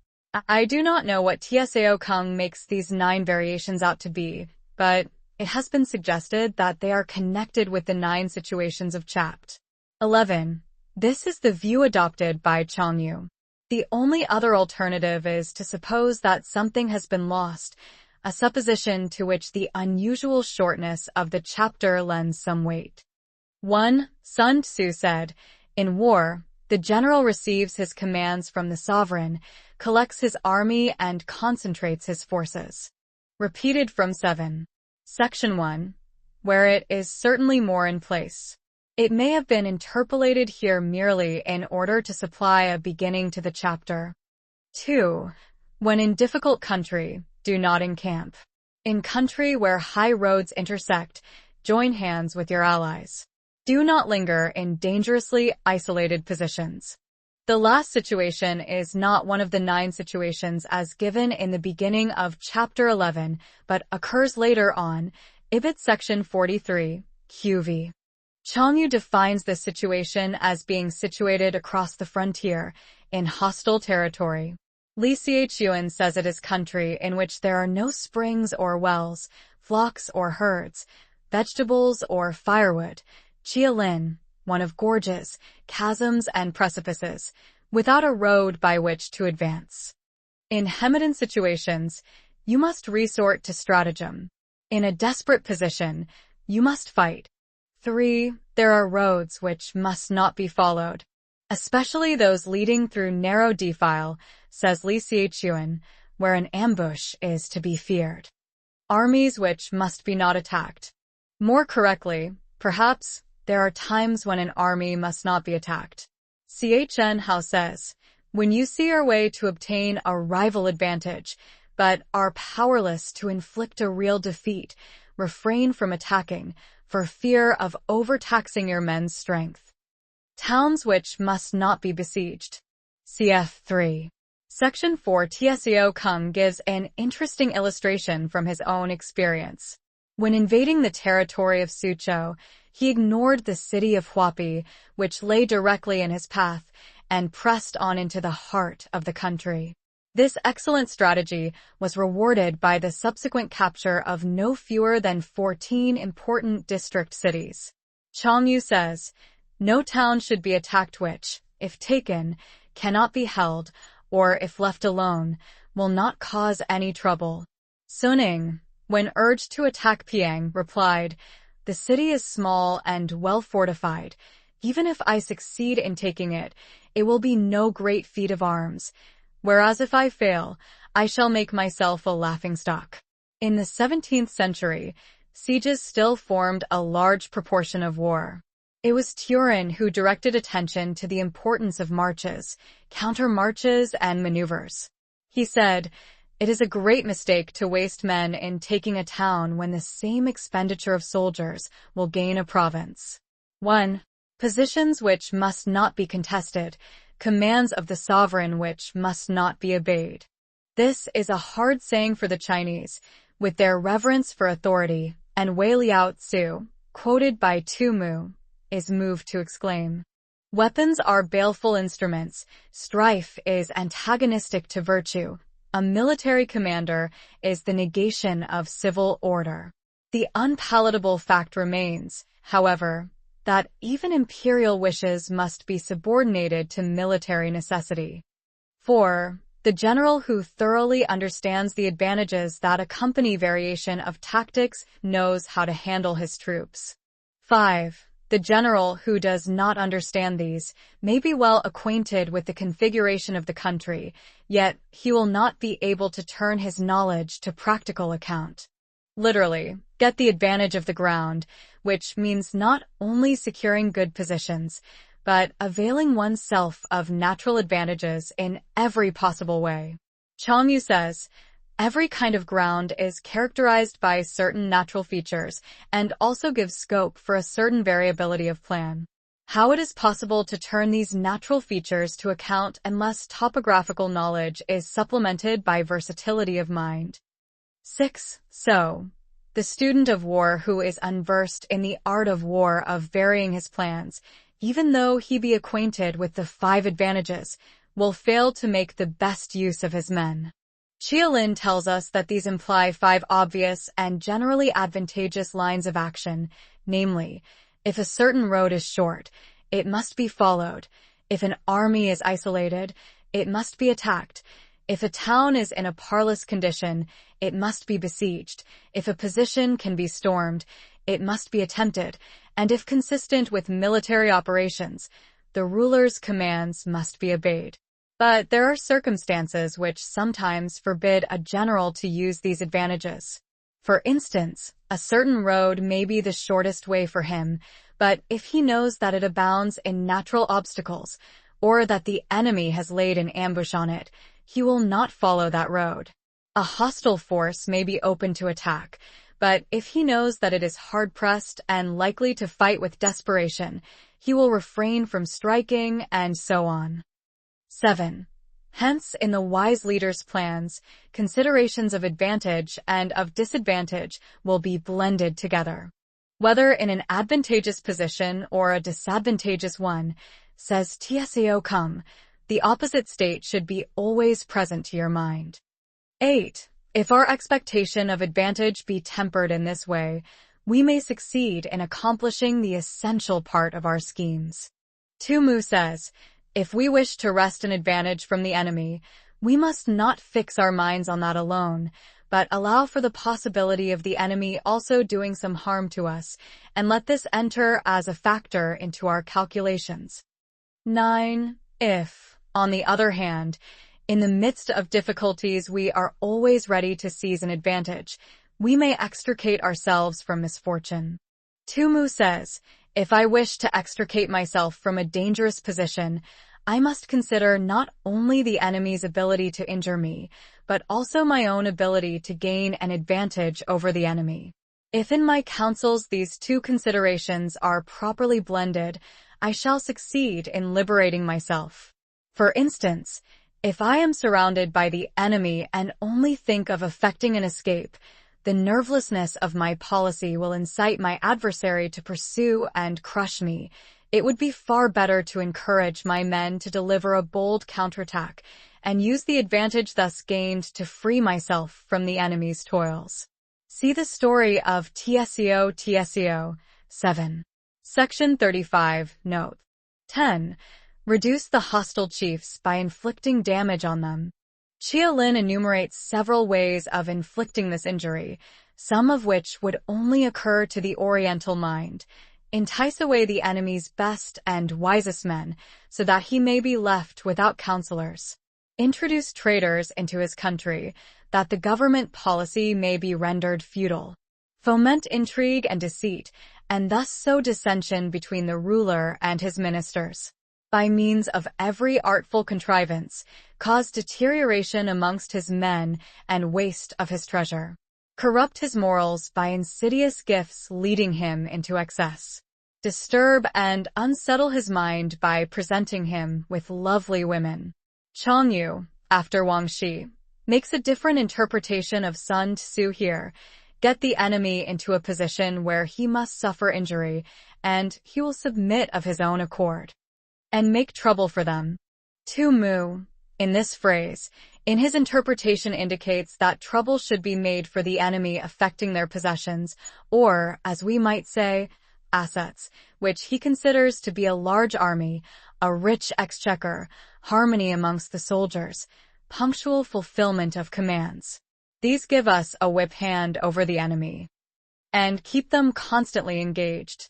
I do not know what Tzŭ Kung makes these 9 variations out to be, but it has been suggested that they are connected with the 9 situations of Chapt. 11. This is the view adopted by Sun Tzŭ. The only other alternative is to suppose that something has been lost, a supposition to which the unusual shortness of the chapter lends some weight. 1. Sun Tzŭ said, "In war, the general receives his commands from the sovereign, collects his army and concentrates his forces." Repeated from 7. Section 1, where it is certainly more in place. It may have been interpolated here merely in order to supply a beginning to the chapter. 2. When in difficult country, do not encamp. In country where high roads intersect, join hands with your allies. Do not linger in dangerously isolated positions. The last situation is not one of the 9 situations as given in the beginning of Chapter 11, but occurs later on, Ibid Section 43, QV. Sun Tzŭ defines this situation as being situated across the frontier, in hostile territory. Li Xiaochuan says it is country in which there are no springs or wells, flocks or herds, vegetables or firewood, Qialin, one of gorges, chasms and precipices, without a road by which to advance. In Hemadan situations, you must resort to stratagem. In a desperate position, you must fight. 3. There are roads which must not be followed, especially those leading through narrow defile, says Li Xiaochuan, where an ambush is to be feared. Armies which must be not attacked. More correctly, perhaps, there are times when an army must not be attacked. Chen Hao says, when you see your way to obtain a rival advantage, but are powerless to inflict a real defeat, refrain from attacking, for fear of overtaxing your men's strength. Towns which must not be besieged. Cf. 3. Section 4. Tzŭ Kung gives an interesting illustration from his own experience. When invading the territory of Suzhou, he ignored the city of Huapi, which lay directly in his path, and pressed on into the heart of the country. This excellent strategy was rewarded by the subsequent capture of no fewer than 14 important district cities. Sun Tzŭ says, no town should be attacked which, if taken, cannot be held, or if left alone, will not cause any trouble. Suning, when urged to attack Piang, replied, the city is small and well fortified. Even if I succeed in taking it, it will be no great feat of arms, whereas if I fail, I shall make myself a laughingstock. In the 17th century, sieges still formed a large proportion of war. It was Turin who directed attention to the importance of marches, counter-marches, and maneuvers. He said, it is a great mistake to waste men in taking a town when the same expenditure of soldiers will gain a province. 1. Positions which must not be contested, commands of the sovereign which must not be obeyed. This is a hard saying for the Chinese, with their reverence for authority, and Wei Liao Tzu, quoted by Tu Mu, is moved to exclaim, weapons are baleful instruments, strife is antagonistic to virtue, a military commander is the negation of civil order. The unpalatable fact remains, however, that even imperial wishes must be subordinated to military necessity. 4. The general who thoroughly understands the advantages that accompany variation of tactics knows how to handle his troops. 5. The general who does not understand these may be well acquainted with the configuration of the country, yet he will not be able to turn his knowledge to practical account. Literally, get the advantage of the ground, which means not only securing good positions, but availing oneself of natural advantages in every possible way. Sun Tzŭ says, every kind of ground is characterized by certain natural features and also gives scope for a certain variability of plan. how it is possible to turn these natural features to account unless topographical knowledge is supplemented by versatility of mind. 6. So, the student of war who is unversed in the art of war of varying his plans, even though he be acquainted with the 5 advantages, will fail to make the best use of his men. Chialin tells us that these imply 5 obvious and generally advantageous lines of action, namely, if a certain road is short, it must be followed. If an army is isolated, it must be attacked. If a town is in a parlous condition, it must be besieged. If a position can be stormed, it must be attempted. And if consistent with military operations, the ruler's commands must be obeyed. But there are circumstances which sometimes forbid a general to use these advantages. For instance, a certain road may be the shortest way for him, but if he knows that it abounds in natural obstacles, or that the enemy has laid an ambush on it, he will not follow that road. A hostile force may be open to attack, but if he knows that it is hard-pressed and likely to fight with desperation, he will refrain from striking, and so on. 7. Hence, in the wise leader's plans, considerations of advantage and of disadvantage will be blended together. Whether in an advantageous position or a disadvantageous one, says Tzŭ come, the opposite state should be always present to your mind. 8. If our expectation of advantage be tempered in this way, we may succeed in accomplishing the essential part of our schemes. Sun Tzŭ says, if we wish to wrest an advantage from the enemy, we must not fix our minds on that alone, but allow for the possibility of the enemy also doing some harm to us, and let this enter as a factor into our calculations. 9. If, on the other hand, in the midst of difficulties we are always ready to seize an advantage, we may extricate ourselves from misfortune. Sun Tzŭ says, if I wish to extricate myself from a dangerous position, I must consider not only the enemy's ability to injure me, but also my own ability to gain an advantage over the enemy. If in my counsels these 2 considerations are properly blended, I shall succeed in liberating myself. For instance, if I am surrounded by the enemy and only think of effecting an escape, the nervelessness of my policy will incite my adversary to pursue and crush me. It would be far better to encourage my men to deliver a bold counterattack and use the advantage thus gained to free myself from the enemy's toils. See the story of Tzŭ 7. Section 35, Note 10. Reduce the hostile chiefs by inflicting damage on them. Chialin enumerates several ways of inflicting this injury, some of which would only occur to the Oriental mind. Entice away the enemy's best and wisest men, so that he may be left without counselors. Introduce traitors into his country, that the government policy may be rendered futile. Foment intrigue and deceit, and thus sow dissension between the ruler and his ministers. By means of every artful contrivance, cause deterioration amongst his men and waste of his treasure. Corrupt his morals by insidious gifts leading him into excess. Disturb and unsettle his mind by presenting him with lovely women. Chang Yu, after Wang Shi, makes a different interpretation of Sun Tzŭ here. Get the enemy into a position where he must suffer injury, and he will submit of his own accord. And make trouble for them. Sun Tzŭ, in this phrase, in his interpretation indicates that trouble should be made for the enemy affecting their possessions, or, as we might say, assets, which he considers to be a large army, a rich exchequer, harmony amongst the soldiers, punctual fulfillment of commands. These give us a whip hand over the enemy, and keep them constantly engaged.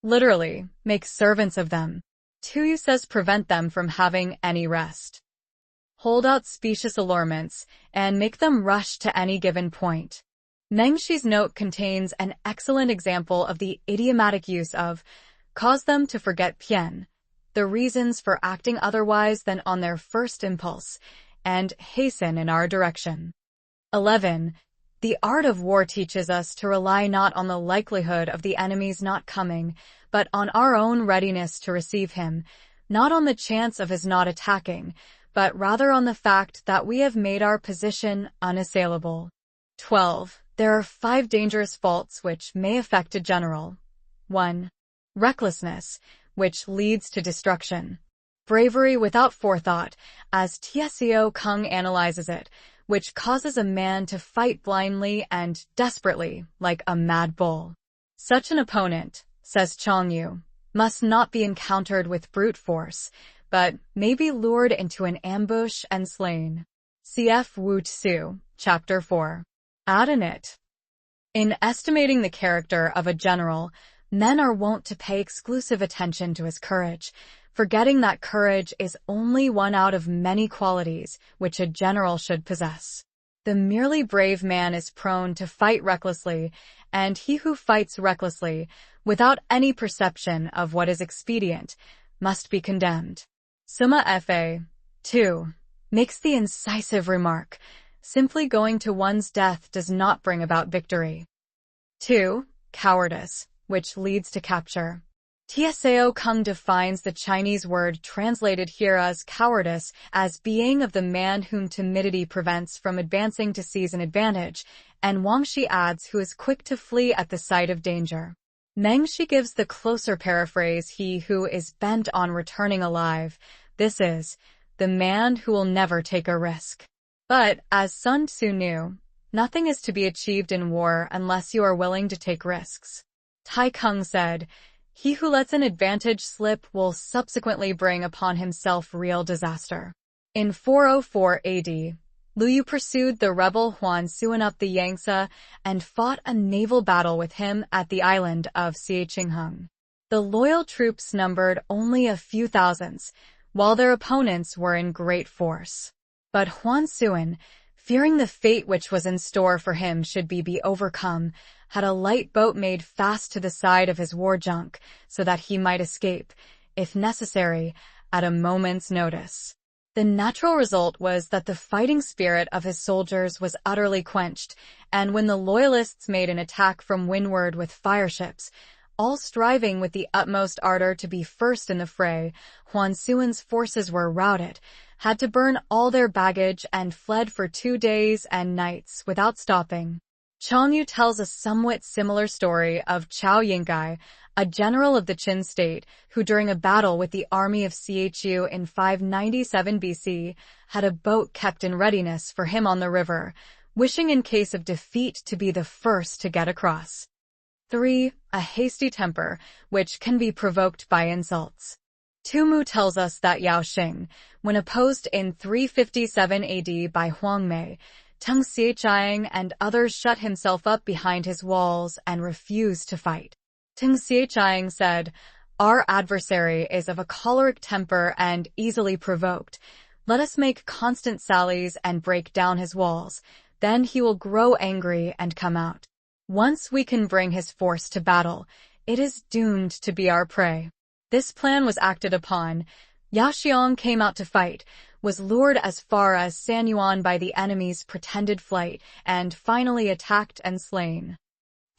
Literally, make servants of them. Tzŭ says prevent them from having any rest. Hold out specious allurements, and make them rush to any given point. Mengxi's note contains an excellent example of the idiomatic use of cause them to forget pian, the reasons for acting otherwise than on their first impulse, and hasten in our direction. 11. The art of war teaches us to rely not on the likelihood of the enemy's not coming, but on our own readiness to receive him, not on the chance of his not attacking, but rather on the fact that we have made our position unassailable. 12. There are 5 dangerous faults which may affect a general. 1. Recklessness, which leads to destruction. Bravery without forethought, as Tzŭ Kung analyzes it, which causes a man to fight blindly and desperately, like a mad bull. Such an opponent, says Yu, must not be encountered with brute force, but may be lured into an ambush and slain. Cf. Sun Tzŭ, Chapter 4. Add in it. In estimating the character of a general, men are wont to pay exclusive attention to his courage, forgetting that courage is only one out of many qualities which a general should possess. The merely brave man is prone to fight recklessly, and he who fights recklessly, without any perception of what is expedient, must be condemned. Summa Fa. 2. Makes the incisive remark, simply going to one's death does not bring about victory. 2. Cowardice, which leads to capture. Tzŭ Kung defines the Chinese word translated here as cowardice as being of the man whom timidity prevents from advancing to seize an advantage, and Wangshi adds who is quick to flee at the sight of danger. Mengshi gives the closer paraphrase he who is bent on returning alive, this is, the man who will never take a risk. But, as Sun Tzŭ knew, nothing is to be achieved in war unless you are willing to take risks. Tai Kung said, he who lets an advantage slip will subsequently bring upon himself real disaster. In 404 AD, Liu Yu pursued the rebel Huan Suan up the Yangtze and fought a naval battle with him at the island of Xiaqingheng. The loyal troops numbered only a few thousands, while their opponents were in great force. But Huan Suan, fearing the fate which was in store for him should be overcome, had a light boat made fast to the side of his war junk so that he might escape, if necessary, at a moment's notice. The natural result was that the fighting spirit of his soldiers was utterly quenched, and when the loyalists made an attack from windward with fireships, all striving with the utmost ardor to be first in the fray, Huan Suan's forces were routed, had to burn all their baggage and fled for 2 days and nights without stopping. Yu tells a somewhat similar story of Chao Yingkai, a general of the Qin state, who during a battle with the army of Chu in 597 BC, had a boat kept in readiness for him on the river, wishing in case of defeat to be the first to get across. 3. A hasty temper, which can be provoked by insults. Mu tells us that Yao Xing, when opposed in 357 AD by Huang Mei, Tung Xiaqiang and others shut himself up behind his walls and refused to fight. Tung Xiaqiang said, our adversary is of a choleric temper and easily provoked. Let us make constant sallies and break down his walls. Then he will grow angry and come out. Once we can bring his force to battle, it is doomed to be our prey. This plan was acted upon. Yao Xiong came out to fight, was lured as far as Sanyuan by the enemy's pretended flight, and finally attacked and slain.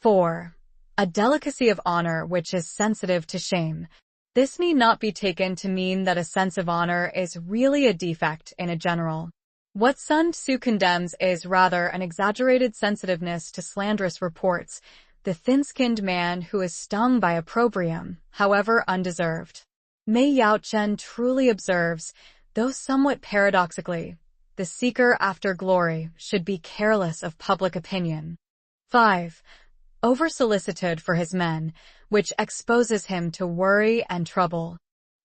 4. A delicacy of honor which is sensitive to shame. This need not be taken to mean that a sense of honor is really a defect in a general. What Sun Tzŭ condemns is rather an exaggerated sensitiveness to slanderous reports, the thin-skinned man who is stung by opprobrium, however undeserved. Mei Yaochen truly observes, though somewhat paradoxically, the seeker after glory should be careless of public opinion. 5. Over-solicited for his men, which exposes him to worry and trouble.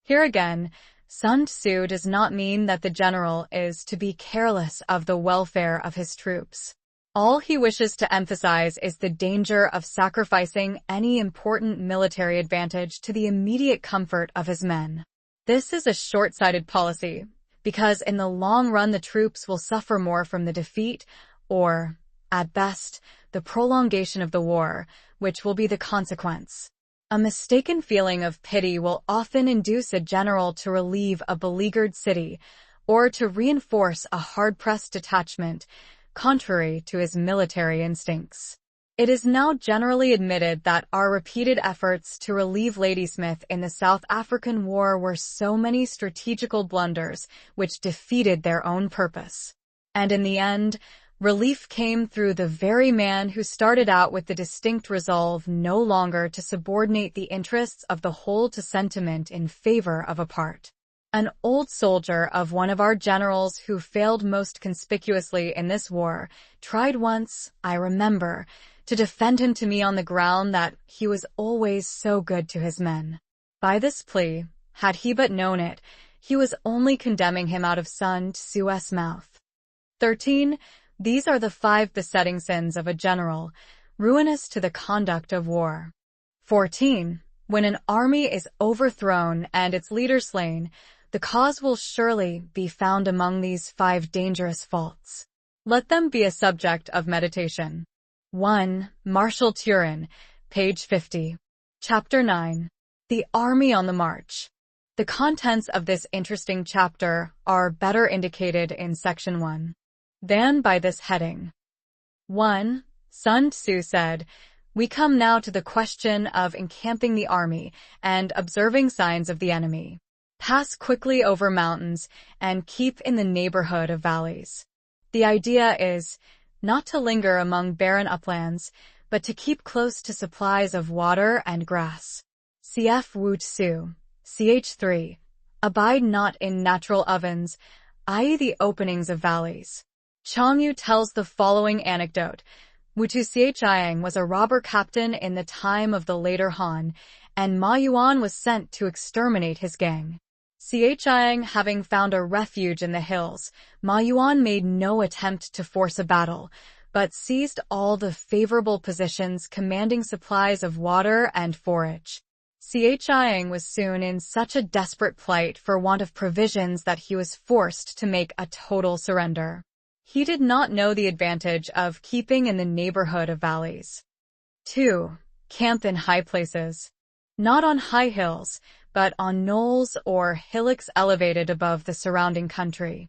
Here again, Sun Tzŭ does not mean that the general is to be careless of the welfare of his troops. All he wishes to emphasize is the danger of sacrificing any important military advantage to the immediate comfort of his men. This is a short-sighted policy, because in the long run the troops will suffer more from the defeat, or, at best, the prolongation of the war, which will be the consequence. A mistaken feeling of pity will often induce a general to relieve a beleaguered city, or to reinforce a hard-pressed detachment, contrary to his military instincts. It is now generally admitted that our repeated efforts to relieve Ladysmith in the South African War were so many strategical blunders which defeated their own purpose. And in the end, relief came through the very man who started out with the distinct resolve no longer to subordinate the interests of the whole to sentiment in favor of a part. An old soldier of one of our generals who failed most conspicuously in this war tried once, I remember, to defend him to me on the ground that he was always so good to his men. By this plea, had he but known it, he was only condemning him out of Sun Tzŭ's mouth. 13. These are the 5 besetting sins of a general, ruinous to the conduct of war. 14. When an army is overthrown and its leader slain, the cause will surely be found among these 5 dangerous faults. Let them be a subject of meditation. 1. Marshal Turenne, page 50. Chapter 9. The Army on the March. The contents of this interesting chapter are better indicated in section 1 than by this heading. 1. Sun Tzŭ said, "We come now to the question of encamping the army and observing signs of the enemy. Pass quickly over mountains and keep in the neighborhood of valleys." The idea is not to linger among barren uplands, but to keep close to supplies of water and grass. Cf. Wu Tzu, ch. 3. Abide not in natural ovens, i.e. the openings of valleys. Sun Tzŭ tells the following anecdote. Wu Tzu was a robber captain in the time of the later Han, and Ma Yuan was sent to exterminate his gang. Having found a refuge in the hills, Ma Yuan made no attempt to force a battle, but seized all the favorable positions commanding supplies of water and forage. Was soon in such a desperate plight for want of provisions that he was forced to make a total surrender. He did not know the advantage of keeping in the neighborhood of valleys. 2. Camp in high places. Not on high hills, but on knolls or hillocks elevated above the surrounding country.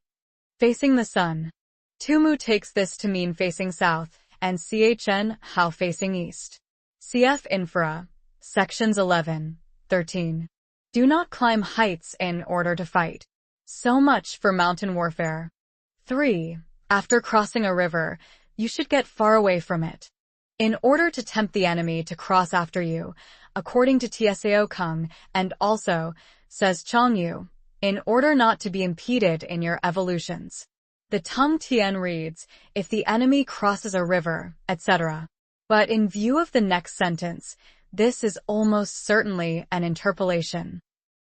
Facing the sun. Tumu takes this to mean facing south, and how facing east. Cf. Infra, sections 11, 13. Do not climb heights in order to fight. So much for mountain warfare. 3. After crossing a river, you should get far away from it. In order to tempt the enemy to cross after you, according to Tsao Kung, and also, says Sun Tzŭ, in order not to be impeded in your evolutions. The Tung Tien reads, if the enemy crosses a river, etc. But in view of the next sentence, this is almost certainly an interpolation.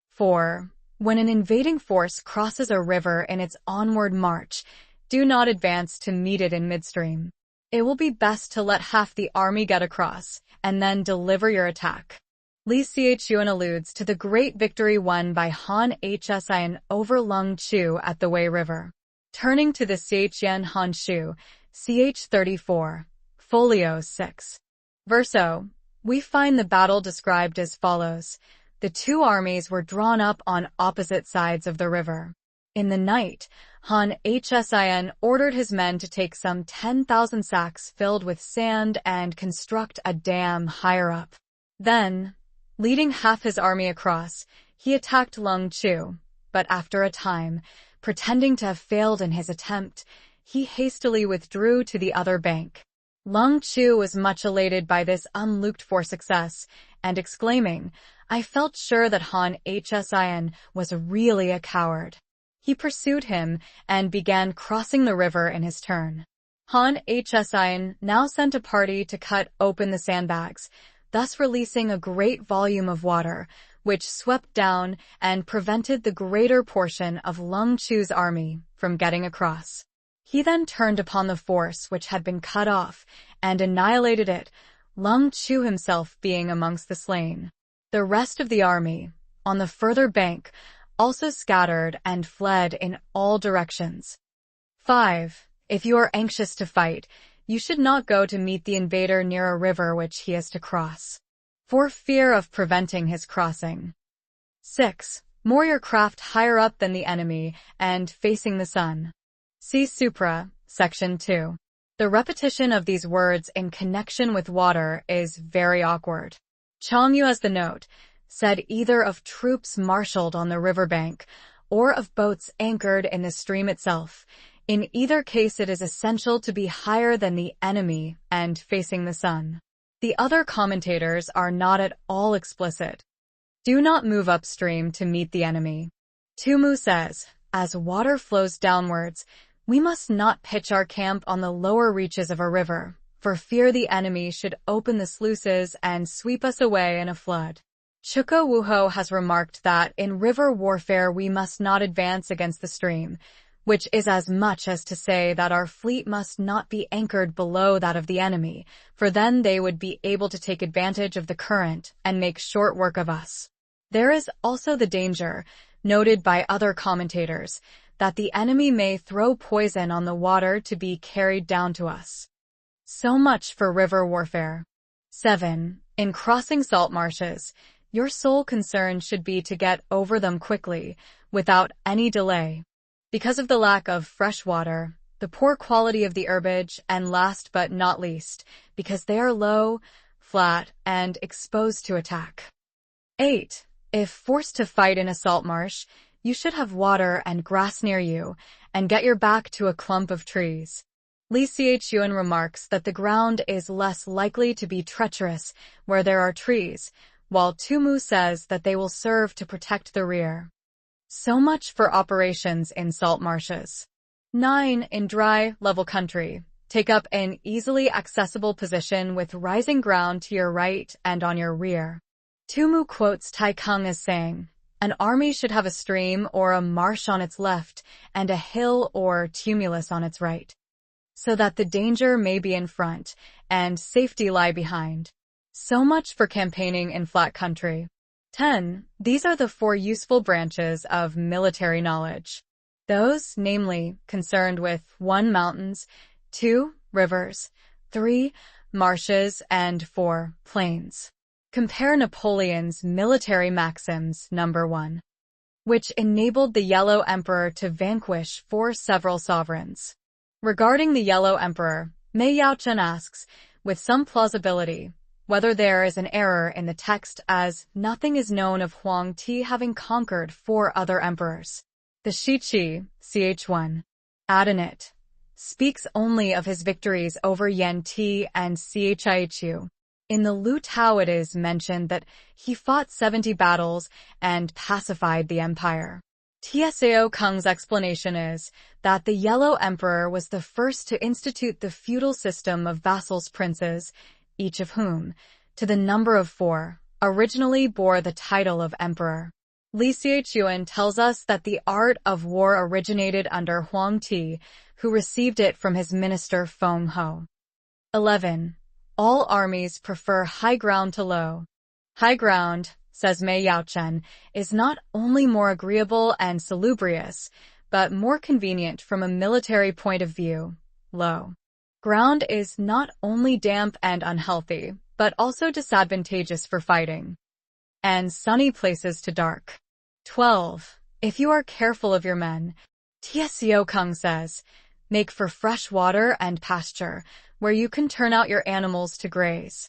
4. When an invading force crosses a river in its onward march, do not advance to meet it in midstream. It will be best to let half the army get across, and then deliver your attack. Li Xiaochuan alludes to the great victory won by Han Hsin over Lung Tzŭ at the Wei River. Turning to the Xiaoqian Han Shu, ch. 34, folio 6. Verso, we find the battle described as follows. The 2 armies were drawn up on opposite sides of the river. In the night, Han Hsin ordered his men to take some 10,000 sacks filled with sand and construct a dam higher up. Then, leading half his army across, he attacked Lung Tzŭ, but after a time, pretending to have failed in his attempt, he hastily withdrew to the other bank. Lung Tzŭ was much elated by this unlooked-for success, and exclaiming, I felt sure that Han Hsin was really a coward. He pursued him and began crossing the river in his turn. Han Hsin now sent a party to cut open the sandbags, thus releasing a great volume of water, which swept down and prevented the greater portion of Lung Tzŭ's army from getting across. He then turned upon the force which had been cut off and annihilated it, Lung Tzŭ himself being amongst the slain. The rest of the army, on the further bank, also scattered and fled in all directions. 5. If you are anxious to fight, you should not go to meet the invader near a river which he is to cross, for fear of preventing his crossing. 6. Moor your craft higher up than the enemy and facing the sun. See Supra, section 2. The repetition of these words in connection with water is very awkward. Sun Tzŭ, as the note, said either of troops marshaled on the riverbank or of boats anchored in the stream itself. In either case, it is essential to be higher than the enemy and facing the sun. The other commentators are not at all explicit. Do not move upstream to meet the enemy. Tumu says, as water flows downwards, we must not pitch our camp on the lower reaches of a river, for fear the enemy should open the sluices and sweep us away in a flood. Chuko Wuho has remarked that in river warfare we must not advance against the stream, which is as much as to say that our fleet must not be anchored below that of the enemy, for then they would be able to take advantage of the current and make short work of us. There is also the danger, noted by other commentators, that the enemy may throw poison on the water to be carried down to us. So much for river warfare. 7. In crossing salt marshes, your sole concern should be to get over them quickly, without any delay. Because of the lack of fresh water, the poor quality of the herbage, and last but not least, because they are low, flat, and exposed to attack. 8. If forced to fight in a salt marsh, you should have water and grass near you, and get your back to a clump of trees. Li Xiaochuan remarks that the ground is less likely to be treacherous where there are trees, while Tumu says that they will serve to protect the rear. So much for operations in salt marshes. 9. In dry, level country, take up an easily accessible position with rising ground to your right and on your rear. Tumu quotes Tai Kung as saying, an army should have a stream or a marsh on its left and a hill or tumulus on its right, so that the danger may be in front and safety lie behind. So much for campaigning in flat country. 10. These are the 4 useful branches of military knowledge. Those, namely, concerned with 1. Mountains, 2. Rivers, 3. Marshes, and 4. Plains. Compare Napoleon's military maxims, number 1, which enabled the Yellow Emperor to vanquish 4 several sovereigns. Regarding the Yellow Emperor, Mei Yaochen asks, with some plausibility, whether there is an error in the text, as nothing is known of Huang Ti having conquered 4 other emperors. The Shiqi, ch1, Adonit, speaks only of his victories over Yan Ti and Chichu. In the Lu Tao it is mentioned that he fought 70 battles and pacified the empire. Tsao Kung's explanation is that the Yellow Emperor was the first to institute the feudal system of vassals princes, each of whom, to the number of 4, originally bore the title of emperor. Li Xiaochuan tells us that the art of war originated under Huang Ti, who received it from his minister Feng Ho. 11. All armies prefer high ground to low. High ground, says Mei Yaochen, is not only more agreeable and salubrious, but more convenient from a military point of view. Low ground is not only damp and unhealthy, but also disadvantageous for fighting. And sunny places to dark. 12. If you are careful of your men, Tsao Kung says, make for fresh water and pasture, where you can turn out your animals to graze.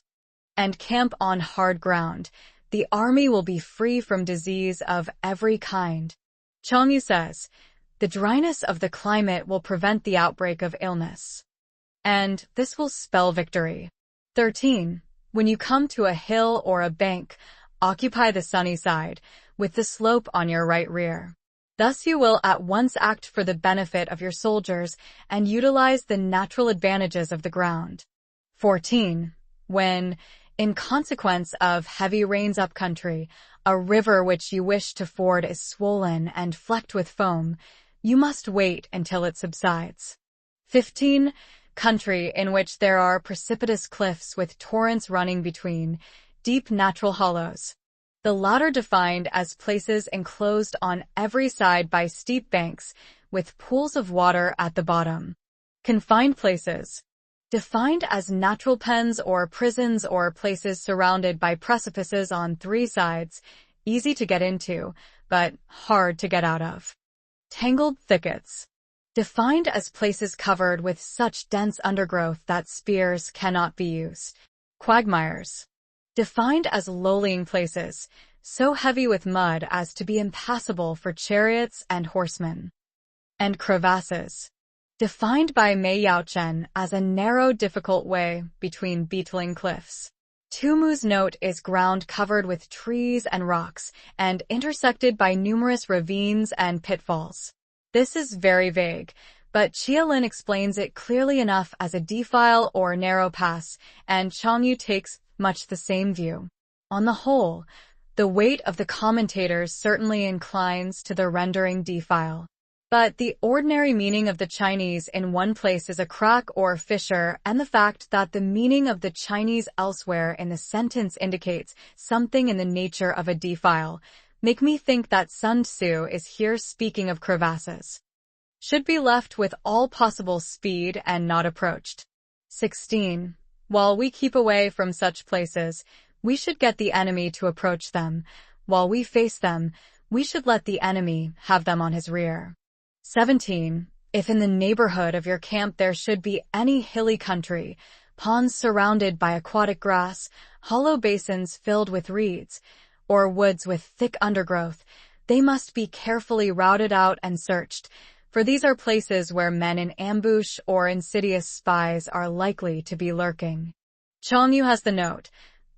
And camp on hard ground. The army will be free from disease of every kind. Changyu says, the dryness of the climate will prevent the outbreak of illness. And this will spell victory. 13. When you come to a hill or a bank, occupy the sunny side, with the slope on your right rear. Thus you will at once act for the benefit of your soldiers and utilize the natural advantages of the ground. 14. When, in consequence of heavy rains up country, a river which you wish to ford is swollen and flecked with foam, you must wait until it subsides. 15. Country in which there are precipitous cliffs with torrents running between, deep natural hollows. The latter defined as places enclosed on every side by steep banks, with pools of water at the bottom. Confined places, defined as natural pens or prisons or places surrounded by precipices on 3 sides, easy to get into, but hard to get out of. Tangled thickets, defined as places covered with such dense undergrowth that spears cannot be used. Quagmires, defined as lowlying places, so heavy with mud as to be impassable for chariots and horsemen. And crevasses, defined by Mei Yaochen as a narrow, difficult way between beetling cliffs. Tzŭ Mu's note is ground covered with trees and rocks, and intersected by numerous ravines and pitfalls. This is very vague, but Qianlin explains it clearly enough as a defile or narrow pass, and Qianyu takes much the same view. On the whole, the weight of the commentators certainly inclines to the rendering defile. But the ordinary meaning of the Chinese in one place is a crack or fissure, and the fact that the meaning of the Chinese elsewhere in the sentence indicates something in the nature of a defile, make me think that Sun Tzŭ is here speaking of crevasses. Should be left with all possible speed and not approached. 16. While we keep away from such places, we should get the enemy to approach them. While we face them, we should let the enemy have them on his rear. 17. If in the neighborhood of your camp there should be any hilly country, ponds surrounded by aquatic grass, hollow basins filled with reeds, or woods with thick undergrowth, they must be carefully routed out and searched, for these are places where men in ambush or insidious spies are likely to be lurking. Qianyu has the note,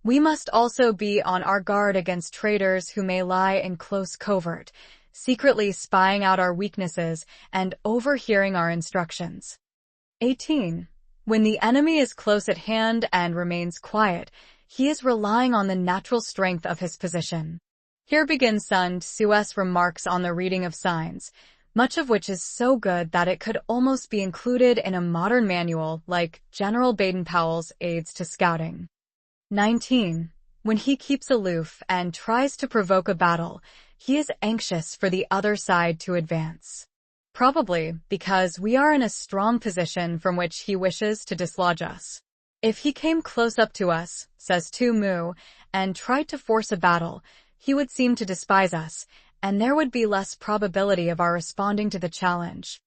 we must also be on our guard against traitors who may lie in close covert, secretly spying out our weaknesses and overhearing our instructions. 18. When the enemy is close at hand and remains quiet, he is relying on the natural strength of his position. Here begins Sun Tzŭ's remarks on the reading of signs, much of which is so good that it could almost be included in a modern manual like General Baden-Powell's Aids to Scouting. 19. When he keeps aloof and tries to provoke a battle, he is anxious for the other side to advance. Probably because we are in a strong position from which he wishes to dislodge us. If he came close up to us, says Tzŭ Mu, and tried to force a battle, he would seem to despise us, and there would be less probability of our responding to the challenge.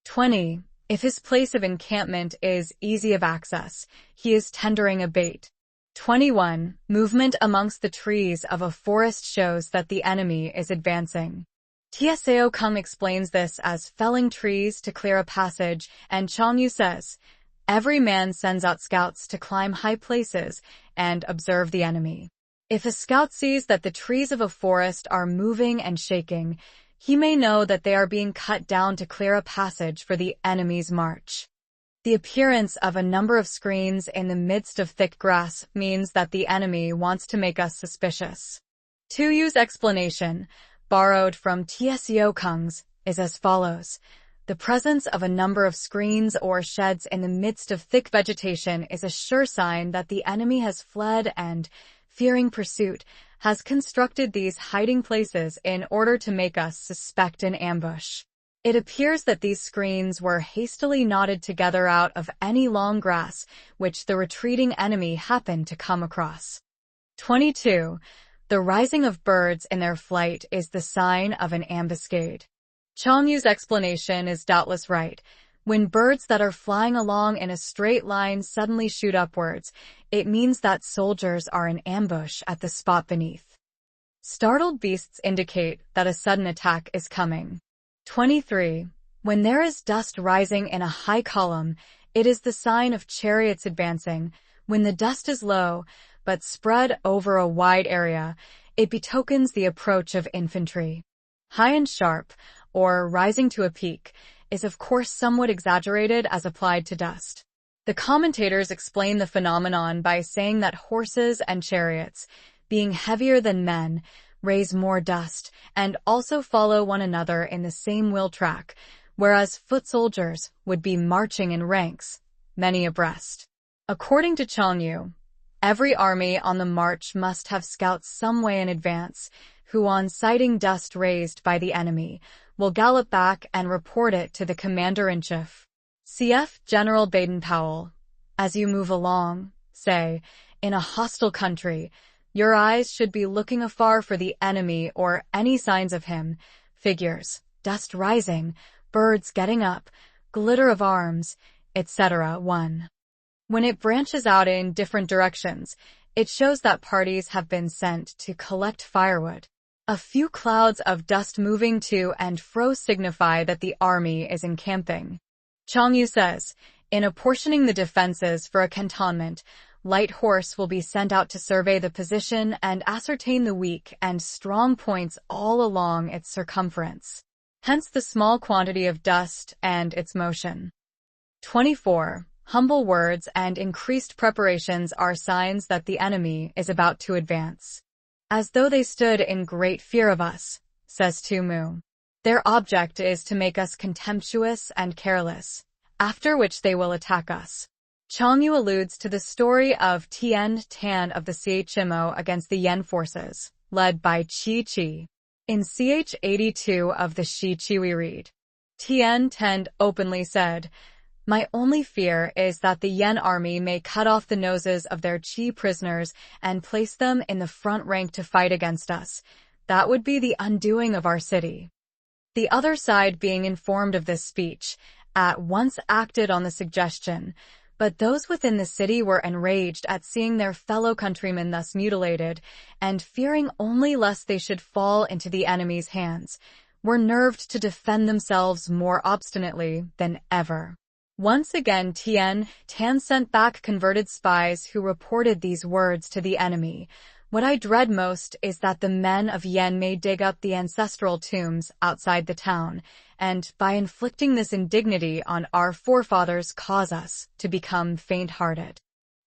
20. If his place of encampment is easy of access, he is tendering a bait. 21. Movement amongst the trees of a forest shows that the enemy is advancing. Tsao Kung explains this as felling trees to clear a passage, and Qianyu says, every man sends out scouts to climb high places and observe the enemy. If a scout sees that the trees of a forest are moving and shaking, he may know that they are being cut down to clear a passage for the enemy's march. The appearance of a number of screens in the midst of thick grass means that the enemy wants to make us suspicious. Tuyu's explanation, borrowed from Tsao Kung's, is as follows. The presence of a number of screens or sheds in the midst of thick vegetation is a sure sign that the enemy has fled and, fearing pursuit, has constructed these hiding places in order to make us suspect an ambush. It appears that these screens were hastily knotted together out of any long grass which the retreating enemy happened to come across. 22. The rising of birds in their flight is the sign of an ambuscade. Qianyu's explanation is doubtless right. When birds that are flying along in a straight line suddenly shoot upwards, it means that soldiers are in ambush at the spot beneath. Startled beasts indicate that a sudden attack is coming. 23. When there is dust rising in a high column, it is the sign of chariots advancing. When the dust is low, but spread over a wide area, it betokens the approach of infantry. High and sharp, or rising to a peak, is of course somewhat exaggerated as applied to dust. The commentators explain the phenomenon by saying that horses and chariots, being heavier than men, raise more dust, and also follow one another in the same wheel track, whereas foot soldiers would be marching in ranks, many abreast. According to Qianyu, every army on the march must have scouts some way in advance, who on sighting dust raised by the enemy, will gallop back and report it to the commander-in-chief. Cf. General Baden-Powell. As you move along, say, in a hostile country, your eyes should be looking afar for the enemy or any signs of him, figures, dust rising, birds getting up, glitter of arms, etc. 1. When it branches out in different directions, it shows that parties have been sent to collect firewood. A few clouds of dust moving to and fro signify that the army is encamping. Sun Tzŭ says, in apportioning the defenses for a cantonment, light horse will be sent out to survey the position and ascertain the weak and strong points all along its circumference. Hence the small quantity of dust and its motion. 24. Humble words and increased preparations are signs that the enemy is about to advance. As though they stood in great fear of us, says Tzŭ. Their object is to make us contemptuous and careless, after which they will attack us. Sun Tzŭ alludes to the story of Tien Tan of the Chimo against the Yen forces, led by Chi. In ch. 82 of the Shi we read, Tien Tan openly said, "My only fear is that the Yen army may cut off the noses of their Chi prisoners and place them in the front rank to fight against us. That would be the undoing of our city." The other side, being informed of this speech, at once acted on the suggestion, but those within the city were enraged at seeing their fellow countrymen thus mutilated, and fearing only lest they should fall into the enemy's hands, were nerved to defend themselves more obstinately than ever. Once again Tien Tan sent back converted spies who reported these words to the enemy. "What I dread most is that the men of Yen may dig up the ancestral tombs outside the town, and by inflicting this indignity on our forefathers cause us to become faint-hearted."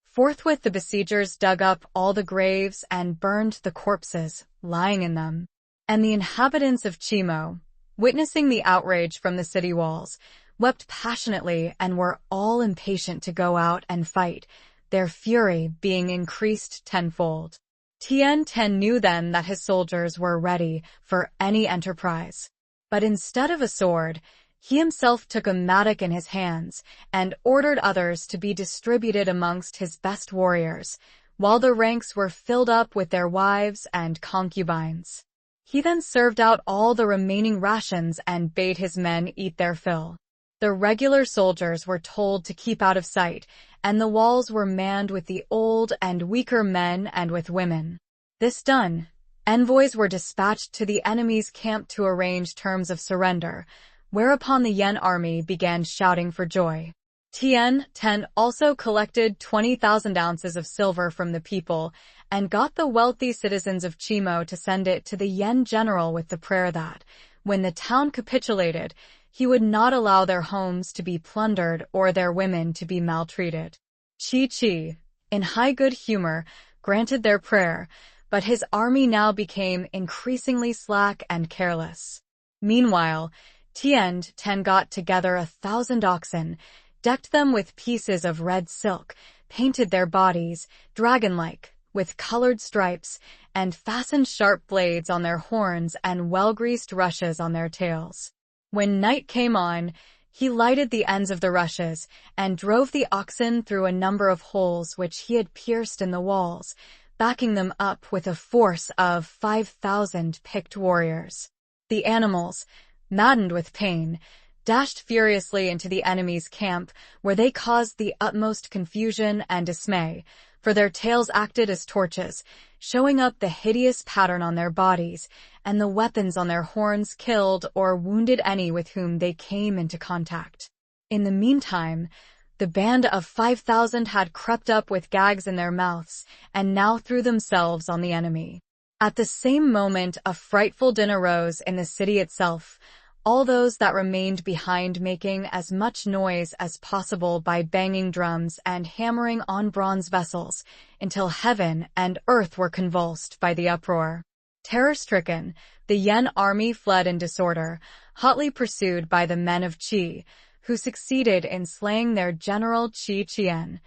Forthwith the besiegers dug up all the graves and burned the corpses lying in them. And the inhabitants of Chimo, witnessing the outrage from the city walls, wept passionately and were all impatient to go out and fight, their fury being increased tenfold. Tien Tan knew then that his soldiers were ready for any enterprise. But instead of a sword, he himself took a mattock in his hands and ordered others to be distributed amongst his best warriors, while the ranks were filled up with their wives and concubines. He then served out all the remaining rations and bade his men eat their fill. The regular soldiers were told to keep out of sight, and the walls were manned with the old and weaker men and with women. This done, envoys were dispatched to the enemy's camp to arrange terms of surrender, whereupon the Yen army began shouting for joy. Tien Tan also collected 20,000 ounces of silver from the people and got the wealthy citizens of Chimo to send it to the Yen general with the prayer that, when the town capitulated, he would not allow their homes to be plundered or their women to be maltreated. Chi, in high good humor, granted their prayer, but his army now became increasingly slack and careless. Meanwhile, Tien Tan got together 1,000 oxen, decked them with pieces of red silk, painted their bodies, dragon-like, with colored stripes, and fastened sharp blades on their horns and well-greased rushes on their tails. When night came on, he lighted the ends of the rushes and drove the oxen through a number of holes which he had pierced in the walls, backing them up with a force of 5,000 picked warriors. The animals, maddened with pain, dashed furiously into the enemy's camp, where they caused the utmost confusion and dismay, for their tails acted as torches, showing up the hideous pattern on their bodies, and the weapons on their horns killed or wounded any with whom they came into contact. In the meantime, the band of 5,000 had crept up with gags in their mouths, and now threw themselves on the enemy. At the same moment a frightful din arose in the city itself, all those that remained behind making as much noise as possible by banging drums and hammering on bronze vessels, until heaven and earth were convulsed by the uproar. Terror-stricken, the Yen army fled in disorder, hotly pursued by the men of Qi, who succeeded in slaying their general Qi.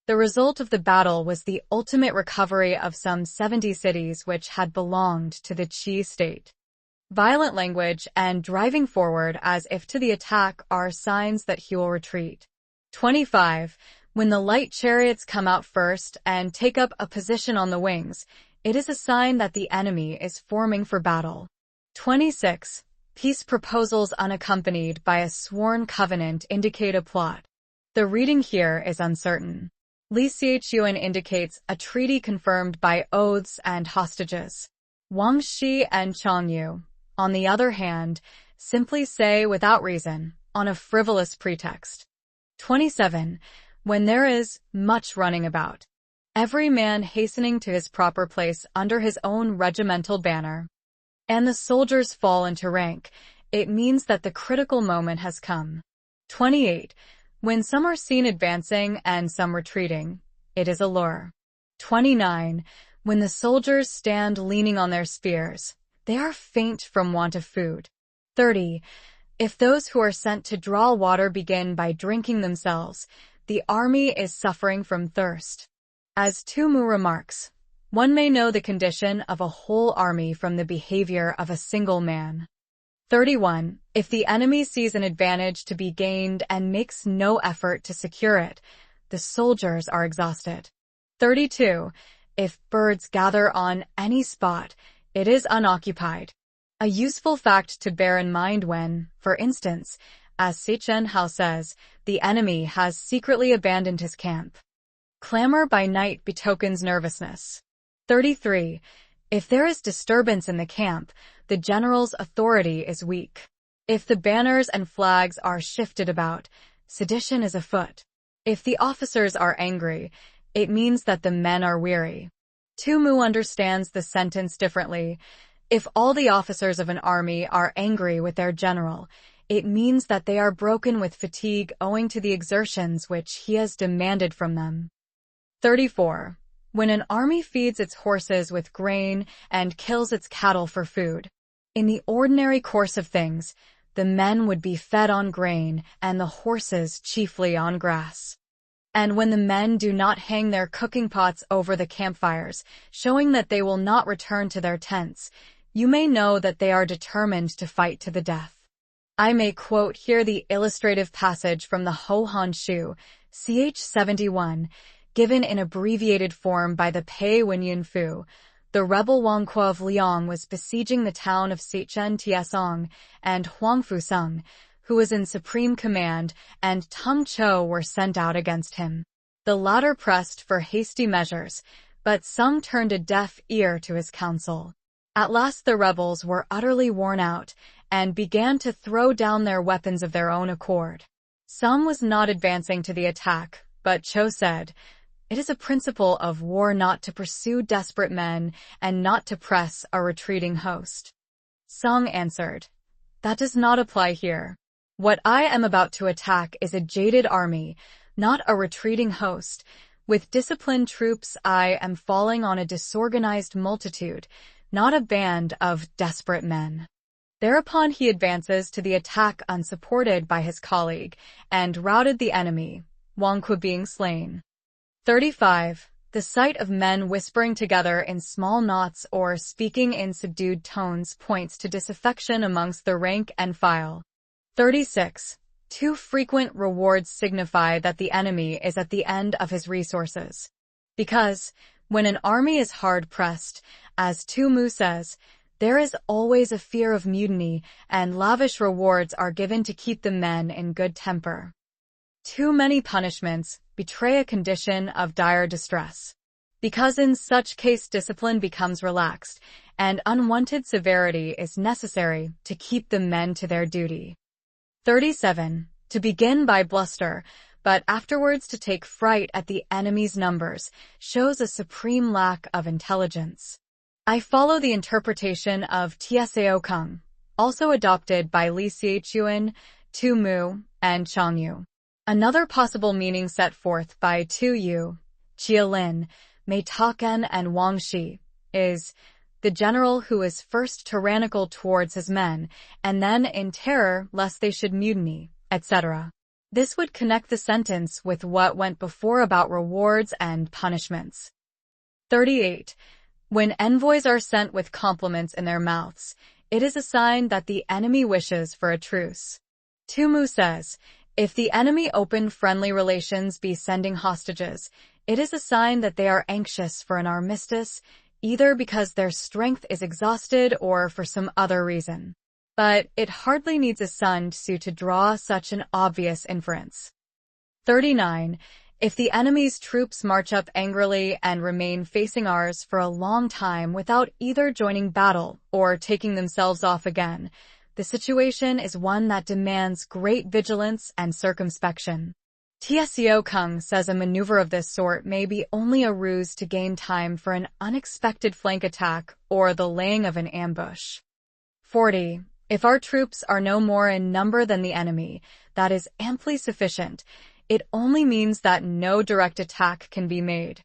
The result of the battle was the ultimate recovery of some 70 cities which had belonged to the Qi state. Violent language and driving forward as if to the attack are signs that he will retreat. 25. When the light chariots come out first and take up a position on the wings, it is a sign that the enemy is forming for battle. 26. Peace proposals unaccompanied by a sworn covenant indicate a plot. The reading here is uncertain. Li Xiaochuan indicates a treaty confirmed by oaths and hostages. Wang Shi and Chang Yu, on the other hand, simply say without reason, on a frivolous pretext. 27. When there is much running about, every man hastening to his proper place under his own regimental banner, and the soldiers fall into rank, it means that the critical moment has come. 28. When some are seen advancing and some retreating, it is a lure. 29. When the soldiers stand leaning on their spears, they are faint from want of food. 30. If those who are sent to draw water begin by drinking themselves, the army is suffering from thirst. As Sun Tzŭ remarks, one may know the condition of a whole army from the behavior of a single man. 31. If the enemy sees an advantage to be gained and makes no effort to secure it, the soldiers are exhausted. 32. If birds gather on any spot, it is unoccupied. A useful fact to bear in mind when, for instance, as Seichen Hao says, the enemy has secretly abandoned his camp. Clamor by night betokens nervousness. 33. If there is disturbance in the camp, the general's authority is weak. If the banners and flags are shifted about, sedition is afoot. If the officers are angry, it means that the men are weary. Sun Tzŭ understands the sentence differently. If all the officers of an army are angry with their general, it means that they are broken with fatigue owing to the exertions which he has demanded from them. 34. When an army feeds its horses with grain and kills its cattle for food, in the ordinary course of things, the men would be fed on grain and the horses chiefly on grass. And when the men do not hang their cooking pots over the campfires, showing that they will not return to their tents, you may know that they are determined to fight to the death. I may quote here the illustrative passage from the Ho Han Shu, ch. 71, given in abbreviated form by the Pei Wenyan Fu. The rebel Wang Kuo of Liang was besieging the town of Seichen Tiesong, and Huang Fusung, who was in supreme command, and Tung Chou were sent out against him. The latter pressed for hasty measures, but Sung turned a deaf ear to his counsel. At last the rebels were utterly worn out, and began to throw down their weapons of their own accord. Sung was not advancing to the attack, but Chou said, "It is a principle of war not to pursue desperate men and not to press a retreating host." Sung answered, "That does not apply here. What I am about to attack is a jaded army, not a retreating host. With disciplined troops I am falling on a disorganized multitude, not a band of desperate men." Thereupon he advances to the attack unsupported by his colleague, and routed the enemy, Wang Kuo being slain. 35. The sight of men whispering together in small knots or speaking in subdued tones points to disaffection amongst the rank and file. 36. Too frequent rewards signify that the enemy is at the end of his resources. Because, when an army is hard-pressed, as Sun Tzŭ says, there is always a fear of mutiny, and lavish rewards are given to keep the men in good temper. Too many punishments betray a condition of dire distress, because in such case discipline becomes relaxed, and unwanted severity is necessary to keep the men to their duty. 37. To begin by bluster, but afterwards to take fright at the enemy's numbers, shows a supreme lack of intelligence. I follow the interpretation of Tsao Kung, also adopted by Li Xiaochuan, Sun Tzŭ, and Chang Yu. Another possible meaning set forth by Tu Yu, Jia Lin, Mei Taken, and Wang Shi is the general who is first tyrannical towards his men, and then in terror lest they should mutiny, etc. This would connect the sentence with what went before about rewards and punishments. 38. When envoys are sent with compliments in their mouths, it is a sign that the enemy wishes for a truce. Sun Tzŭ says, if the enemy open friendly relations be sending hostages, it is a sign that they are anxious for an armistice, either because their strength is exhausted or for some other reason. But it hardly needs a Sun Tzŭ to draw such an obvious inference. 39. If the enemy's troops march up angrily and remain facing ours for a long time without either joining battle or taking themselves off again, the situation is one that demands great vigilance and circumspection. Tzŭ Kung says a maneuver of this sort may be only a ruse to gain time for an unexpected flank attack or the laying of an ambush. 40. If our troops are no more in number than the enemy, that is amply sufficient. It only means that no direct attack can be made.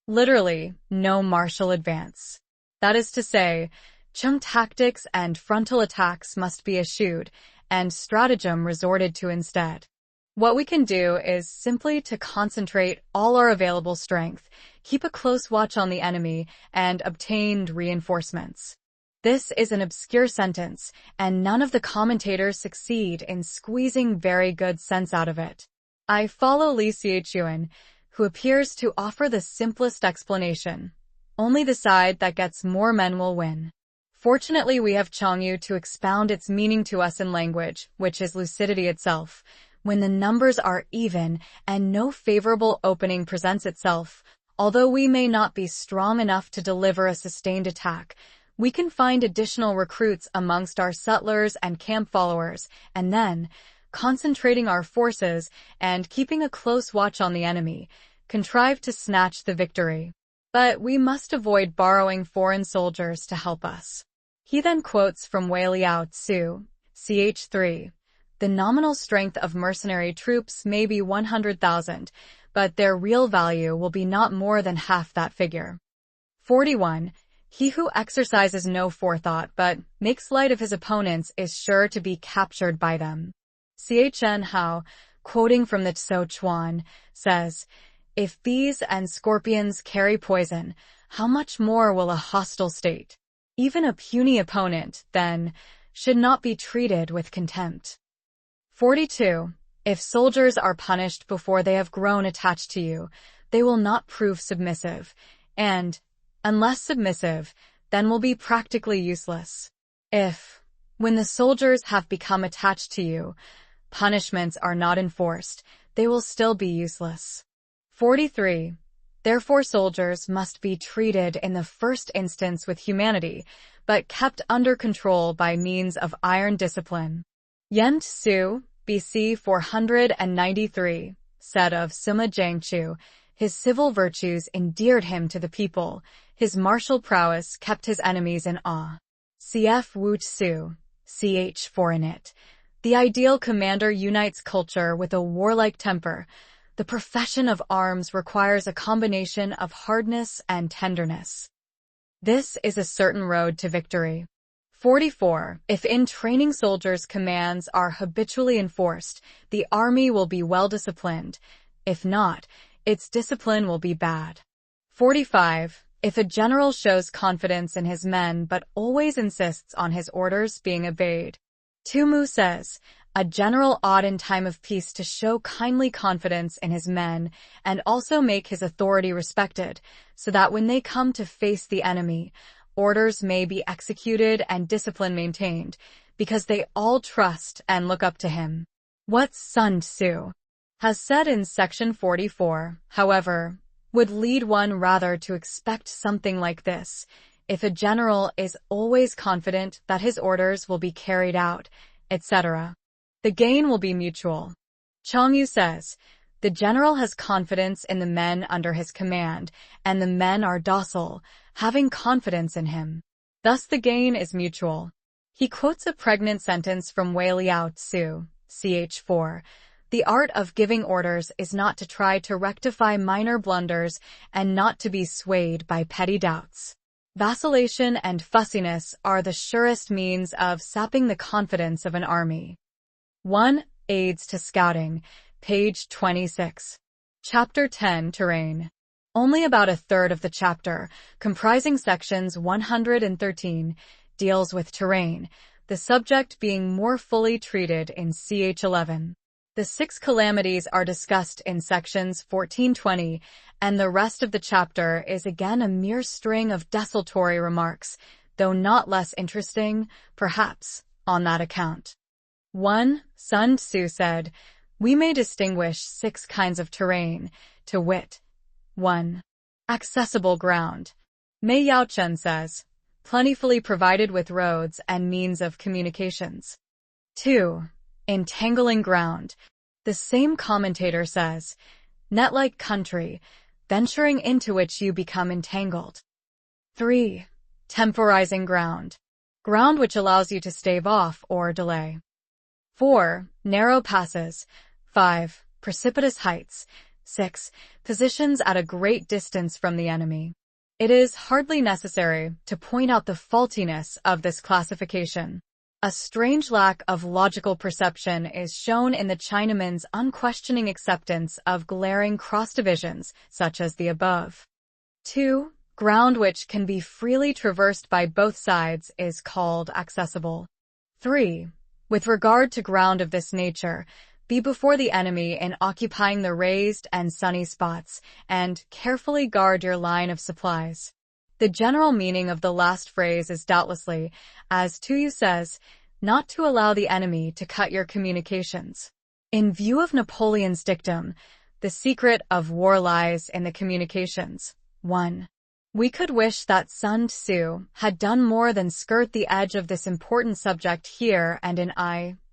Literally, no martial advance. That is to say, Chung tactics and frontal attacks must be eschewed, and stratagem resorted to instead. What we can do is simply to concentrate all our available strength, keep a close watch on the enemy, and obtain reinforcements. This is an obscure sentence, and none of the commentators succeed in squeezing very good sense out of it. I follow Li Xiaochuan, who appears to offer the simplest explanation. Only the side that gets more men will win. Fortunately, we have Changyu to expound its meaning to us in language, which is lucidity itself. When the numbers are even and no favorable opening presents itself, although we may not be strong enough to deliver a sustained attack, we can find additional recruits amongst our settlers and camp followers, and then, concentrating our forces and keeping a close watch on the enemy, contrive to snatch the victory. But we must avoid borrowing foreign soldiers to help us. He then quotes from Liao Tzu, ch. 3. The nominal strength of mercenary troops may be 100,000, but their real value will be not more than half that figure. 41. He who exercises no forethought but makes light of his opponents is sure to be captured by them. Chen Hao, quoting from the Tso Chuan, says, "If bees and scorpions carry poison, how much more will a hostile state? Even a puny opponent, then, should not be treated with contempt." 42. If soldiers are punished before they have grown attached to you, they will not prove submissive, and, unless submissive, then will be practically useless. If, when the soldiers have become attached to you, punishments are not enforced, they will still be useless. 43. Therefore soldiers must be treated in the first instance with humanity, but kept under control by means of iron discipline. Yen Tzu, BC 493, said of Sima Jiangchu, his civil virtues endeared him to the people, his martial prowess kept his enemies in awe. Cf. Wu Tzu, ch. 4 in it. The ideal commander unites culture with a warlike temper. The profession of arms requires a combination of hardness and tenderness. This is a certain road to victory. 44. If in training soldiers commands are habitually enforced, the army will be well disciplined. If not, its discipline will be bad. 45. If a general shows confidence in his men but always insists on his orders being obeyed. Tumu says, a general ought in time of peace to show kindly confidence in his men and also make his authority respected, so that when they come to face the enemy, orders may be executed and discipline maintained, because they all trust and look up to him. What Sun Tzŭ has said in section 44, however, would lead one rather to expect something like this: if a general is always confident that his orders will be carried out, etc., the gain will be mutual. Changyu says, the general has confidence in the men under his command, and the men are docile, having confidence in him. Thus the gain is mutual. He quotes a pregnant sentence from Liao Tzu, ch. 4. The art of giving orders is not to try to rectify minor blunders and not to be swayed by petty doubts. Vacillation and fussiness are the surest means of sapping the confidence of an army. 1. Aids to Scouting, page 26. Chapter 10, Terrain. Only about a third of the chapter, comprising sections 113, deals with terrain, the subject being more fully treated in ch. 11. The 6 calamities are discussed in sections 14-20, and the rest of the chapter is again a mere string of desultory remarks, though not less interesting, perhaps, on that account. 1. Sun Tzŭ said, "We may distinguish 6 kinds of terrain, to wit, 1. Accessible ground." Mei Yaochen says, "Plentifully provided with roads and means of communications." 2. Entangling ground. The same commentator says, "Net-like country, venturing into which you become entangled." 3. Temporizing ground. Ground which allows you to stave off or delay. 4. Narrow passes. 5. Precipitous heights. 6. Positions at a great distance from the enemy. It is hardly necessary to point out the faultiness of this classification. A strange lack of logical perception is shown in the Chinaman's unquestioning acceptance of glaring cross-divisions such as the above. 2. Ground which can be freely traversed by both sides is called accessible. 3. With regard to ground of this nature, be before the enemy in occupying the raised and sunny spots, and carefully guard your line of supplies. The general meaning of the last phrase is doubtlessly, as Tzŭ says, not to allow the enemy to cut your communications. In view of Napoleon's dictum, the secret of war lies in the communications. 1. We could wish that Sun Tzŭ had done more than skirt the edge of this important subject here and in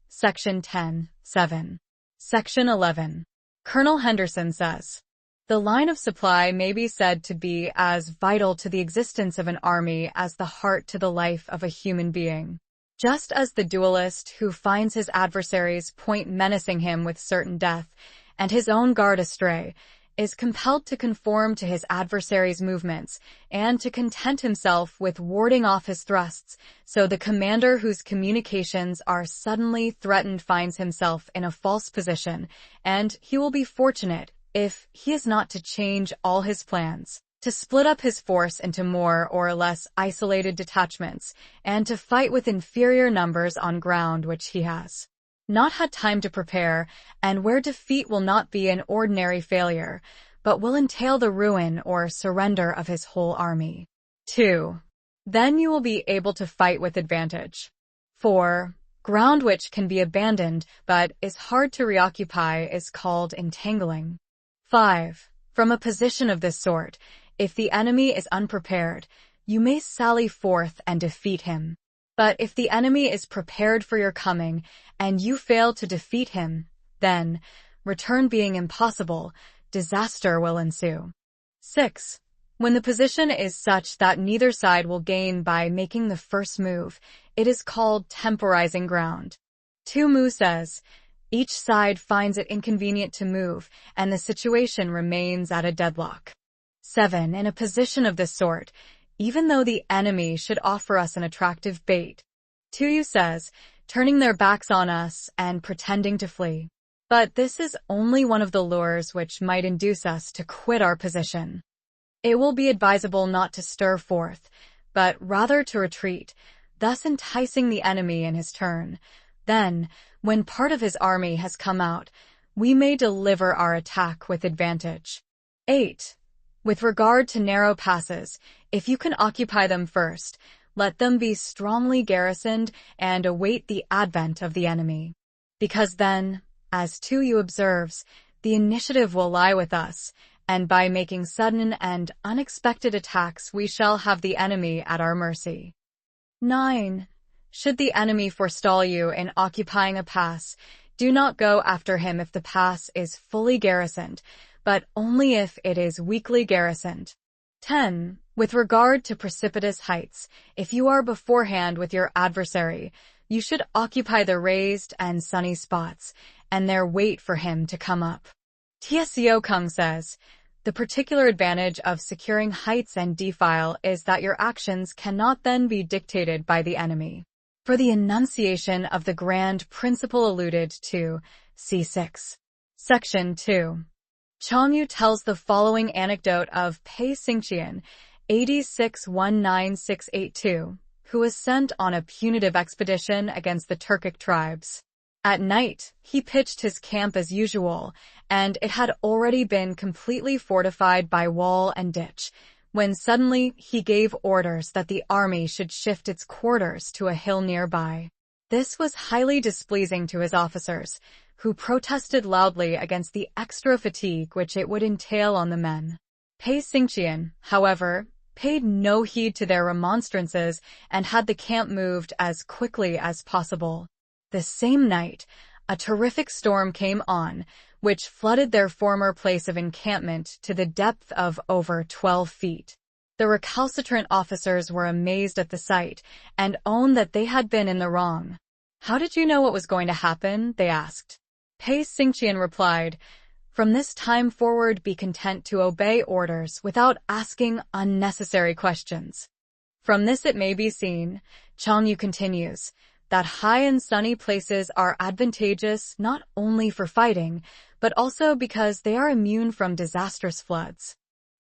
Section 10, 7. Section 11. Colonel Henderson says, "The line of supply may be said to be as vital to the existence of an army as the heart to the life of a human being. Just as the duelist who finds his adversary's point menacing him with certain death, and his own guard astray, is compelled to conform to his adversary's movements, and to content himself with warding off his thrusts, so the commander whose communications are suddenly threatened finds himself in a false position, and he will be fortunate if he is not to change all his plans, to split up his force into more or less isolated detachments, and to fight with inferior numbers on ground which he has not had time to prepare, and where defeat will not be an ordinary failure, but will entail the ruin or surrender of his whole army. 2. Then you will be able to fight with advantage. 4. Ground which can be abandoned but is hard to reoccupy is called entangling. 5. From a position of this sort, if the enemy is unprepared, you may sally forth and defeat him. But if the enemy is prepared for your coming, and you fail to defeat him, then, return being impossible, disaster will ensue. 6. When the position is such that neither side will gain by making the first move, it is called temporizing ground. Tzŭ says, "Each side finds it inconvenient to move, and the situation remains at a deadlock." 7. In a position of this sort, even though the enemy should offer us an attractive bait, Tzŭ says, turning their backs on us and pretending to flee. But this is only one of the lures which might induce us to quit our position. It will be advisable not to stir forth, but rather to retreat, thus enticing the enemy in his turn. Then, when part of his army has come out, we may deliver our attack with advantage. 8. With regard to narrow passes, if you can occupy them first, let them be strongly garrisoned and await the advent of the enemy. Because then, as Tzŭ observes, the initiative will lie with us, and by making sudden and unexpected attacks we shall have the enemy at our mercy. 9. Should the enemy forestall you in occupying a pass, do not go after him if the pass is fully garrisoned, but only if it is weakly garrisoned. 10. With regard to precipitous heights, if you are beforehand with your adversary, you should occupy the raised and sunny spots, and there wait for him to come up. Tsiu Kung says, "The particular advantage of securing heights and defile is that your actions cannot then be dictated by the enemy." For the enunciation of the grand principle alluded to, see 6. Section 2. Chongyu tells the following anecdote of Pei Xingqian, 86-19682, who was sent on a punitive expedition against the Turkic tribes. At night, he pitched his camp as usual, and it had already been completely fortified by wall and ditch, when suddenly he gave orders that the army should shift its quarters to a hill nearby. this was highly displeasing to his officers, who protested loudly against the extra fatigue which it would entail on the men. Pei Xingqian, however, paid no heed to their remonstrances and had the camp moved as quickly as possible. The same night, a terrific storm came on, which flooded their former place of encampment to the depth of over 12 feet. The recalcitrant officers were amazed at the sight and owned that they had been in the wrong. "How did you know what was going to happen?" they asked. Pei Xingqian replied, "From this time forward be content to obey orders without asking unnecessary questions." From this it may be seen, Chang Yu continues, that high and sunny places are advantageous not only for fighting, but also because they are immune from disastrous floods.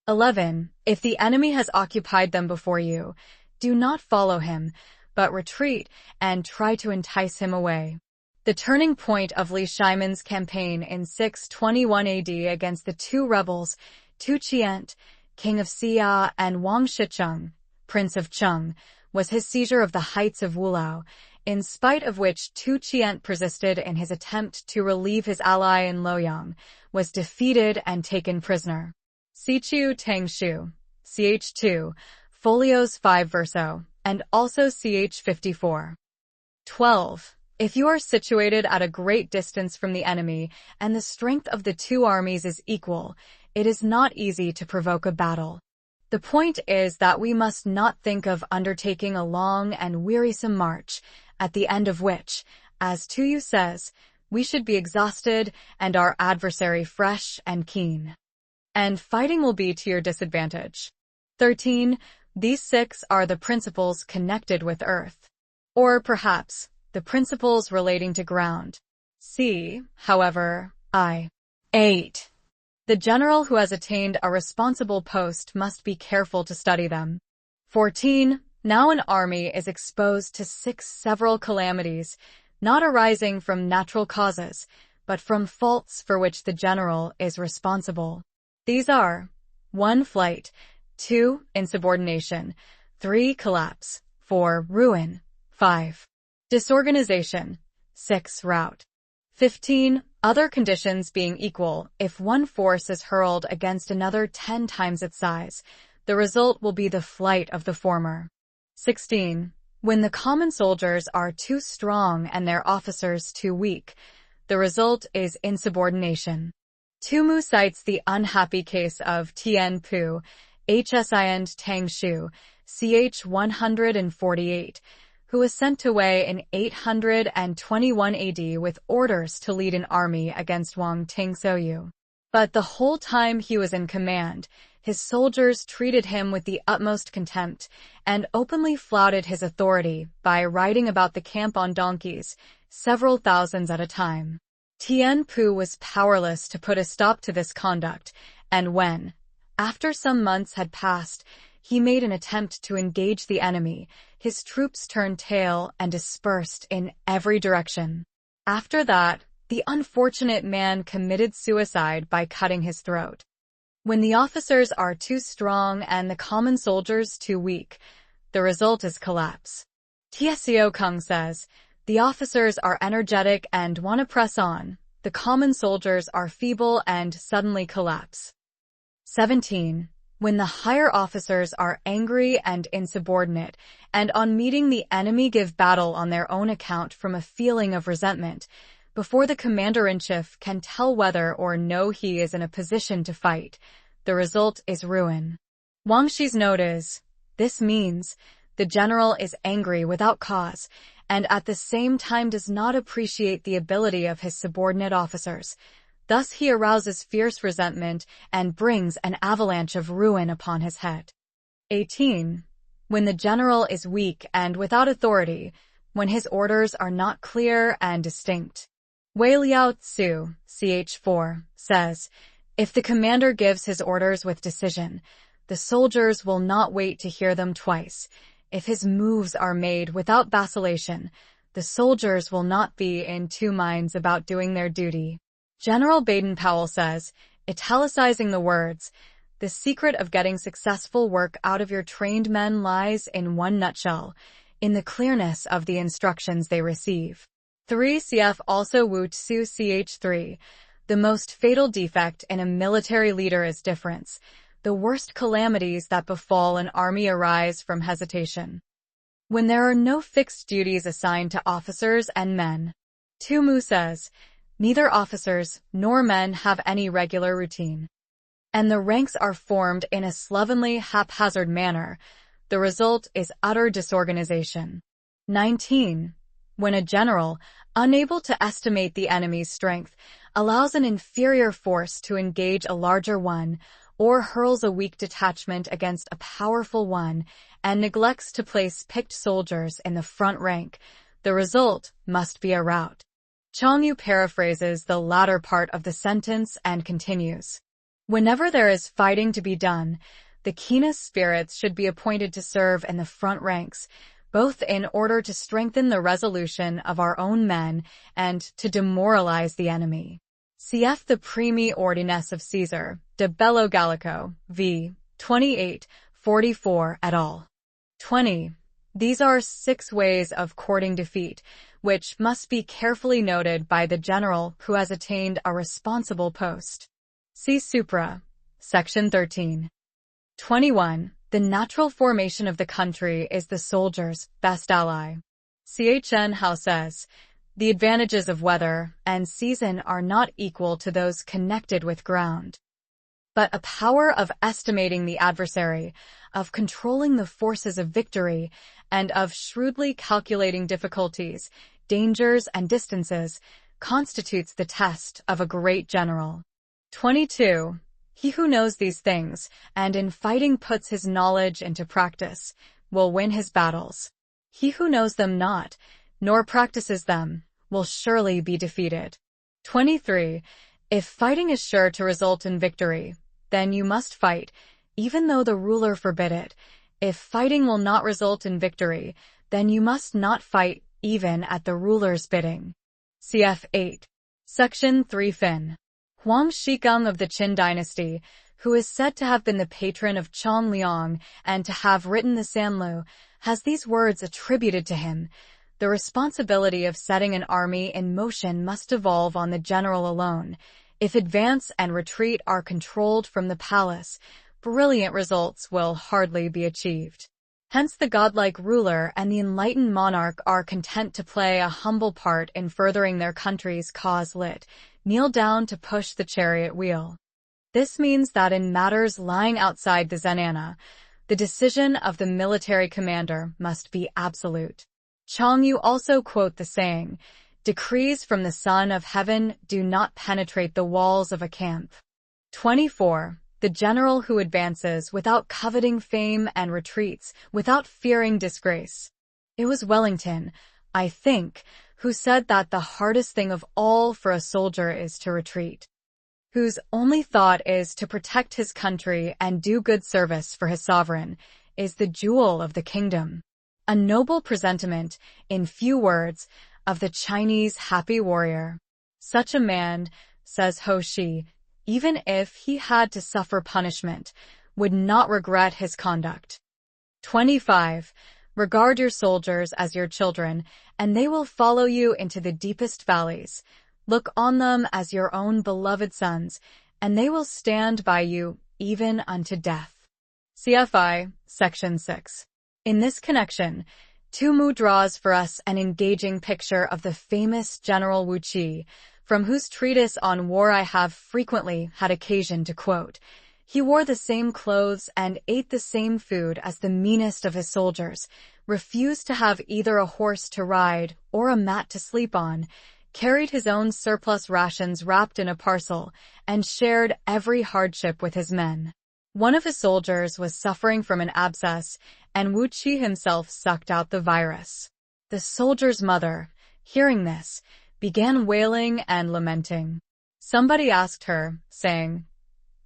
11. If the enemy has occupied them before you, do not follow him, but retreat and try to entice him away. The turning point of Li Shimon's campaign in 621 AD against the two rebels, Tu Qian, king of Xia, and Wang Shicheng, prince of Cheng, was his seizure of the heights of Wulao, in spite of which Tu Qian persisted in his attempt to relieve his ally in Luoyang, was defeated and taken prisoner. Siqiu Tangshu, ch2, folios 5 verso, and also ch 54. 12. If you are situated at a great distance from the enemy, and the strength of the two armies is equal, it is not easy to provoke a battle. The point is that we must not think of undertaking a long and wearisome march, at the end of which, as Tzŭ says, we should be exhausted and our adversary fresh and keen. And fighting will be to your disadvantage. 13. These 6 are the principles connected with earth. Or perhaps, the principles relating to ground. See, however, I. 8. The general who has attained a responsible post must be careful to study them. 14. Now an army is exposed to 6 several calamities, not arising from natural causes, but from faults for which the general is responsible. These are 1. Flight, 2. Insubordination, 3. Collapse, 4. Ruin, 5. Disorganization, 6. Rout. 15. Other conditions being equal, if one force is hurled against another 10 times its size, the result will be the flight of the former. 16. When the common soldiers are too strong and their officers too weak, the result is insubordination. Tumu cites the unhappy case of Tian Pu, Hsind Tangshu, ch 148, who was sent to Wei in 821 AD with orders to lead an army against Wang Tingzhou. But the whole time he was in command, his soldiers treated him with the utmost contempt and openly flouted his authority by riding about the camp on donkeys, several thousands at a time. Tian Pu was powerless to put a stop to this conduct, and when, after some months had passed, he made an attempt to engage the enemy, his troops turned tail and dispersed in every direction. After that, the unfortunate man committed suicide by cutting his throat. When the officers are too strong and the common soldiers too weak, the result is collapse. Tsio Kung says, the officers are energetic and want to press on, the common soldiers are feeble and suddenly collapse. 17. When the higher officers are angry and insubordinate, and on meeting the enemy give battle on their own account from a feeling of resentment, before the commander-in-chief can tell whether or no he is in a position to fight, the result is ruin. Wang Shi's note is, this means, the general is angry without cause, and at the same time does not appreciate the ability of his subordinate officers. Thus he arouses fierce resentment and brings an avalanche of ruin upon his head. 18. When the general is weak and without authority, when his orders are not clear and distinct. Wei Liao Tzu, ch4, says, if the commander gives his orders with decision, the soldiers will not wait to hear them twice. If his moves are made without vacillation, the soldiers will not be in two minds about doing their duty. General Baden-Powell says, italicizing the words, the secret of getting successful work out of your trained men lies in one nutshell, in the clearness of the instructions they receive. 3. Cf. Also Wu Tzu ch. 3. The most fatal defect in a military leader is difference. The worst calamities that befall an army arise from hesitation. When there are no fixed duties assigned to officers and men. Tu Mu says, neither officers nor men have any regular routine, and the ranks are formed in a slovenly, haphazard manner. The result is utter disorganization. 19. When a general, unable to estimate the enemy's strength, allows an inferior force to engage a larger one, or hurls a weak detachment against a powerful one, and neglects to place picked soldiers in the front rank, the result must be a rout. Chang Yu paraphrases the latter part of the sentence and continues, whenever there is fighting to be done, the keenest spirits should be appointed to serve in the front ranks, both in order to strengthen the resolution of our own men and to demoralize the enemy. Cf. the Primi Ordines of Caesar, de Bello Gallico, v. 2844 et al. 20. These are 6 ways of courting defeat, which must be carefully noted by the general who has attained a responsible post. See Supra, Section 13. 21. The natural formation of the country is the soldier's best ally. Chn Hao says, the advantages of weather and season are not equal to those connected with ground, but a power of estimating the adversary, of controlling the forces of victory, and of shrewdly calculating difficulties, dangers, and distances, constitutes the test of a great general. 22. He who knows these things, and in fighting puts his knowledge into practice, will win his battles. He who knows them not, nor practices them, will surely be defeated. 23. If fighting is sure to result in victory, then you must fight, even though the ruler forbid it. If fighting will not result in victory, then you must not fight even at the ruler's bidding. Cf. 8. Section 3 Fin. Huang Shikeng of the Qin dynasty, who is said to have been the patron of Chong Liang and to have written the Sanlu, has these words attributed to him. The responsibility of setting an army in motion must devolve on the general alone. If advance and retreat are controlled from the palace, brilliant results will hardly be achieved. Hence the godlike ruler and the enlightened monarch are content to play a humble part in furthering their country's cause, kneel down to push the chariot wheel. This means that in matters lying outside the zenana, the decision of the military commander must be absolute. Chang Yu also quote the saying, decrees from the Son of Heaven do not penetrate the walls of a camp. 24. The general who advances without coveting fame and retreats without fearing disgrace. It was Wellington, I think, who said that the hardest thing of all for a soldier is to retreat, whose only thought is to protect his country and do good service for his sovereign, is the jewel of the kingdom. A noble presentiment, in few words, of the Chinese happy warrior. Such a man, says Ho Shi, even if he had to suffer punishment, would not regret his conduct. 25. Regard your soldiers as your children, and they will follow you into the deepest valleys. Look on them as your own beloved sons, and they will stand by you even unto death. CFI, Section 6. In this connection, Tu Mu draws for us an engaging picture of the famous General Wu Qi, from whose treatise on war I have frequently had occasion to quote. He wore the same clothes and ate the same food as the meanest of his soldiers, refused to have either a horse to ride or a mat to sleep on, carried his own surplus rations wrapped in a parcel, and shared every hardship with his men. One of his soldiers was suffering from an abscess, and Wu Qi himself sucked out the virus. The soldier's mother, hearing this, began wailing and lamenting. Somebody asked her, saying,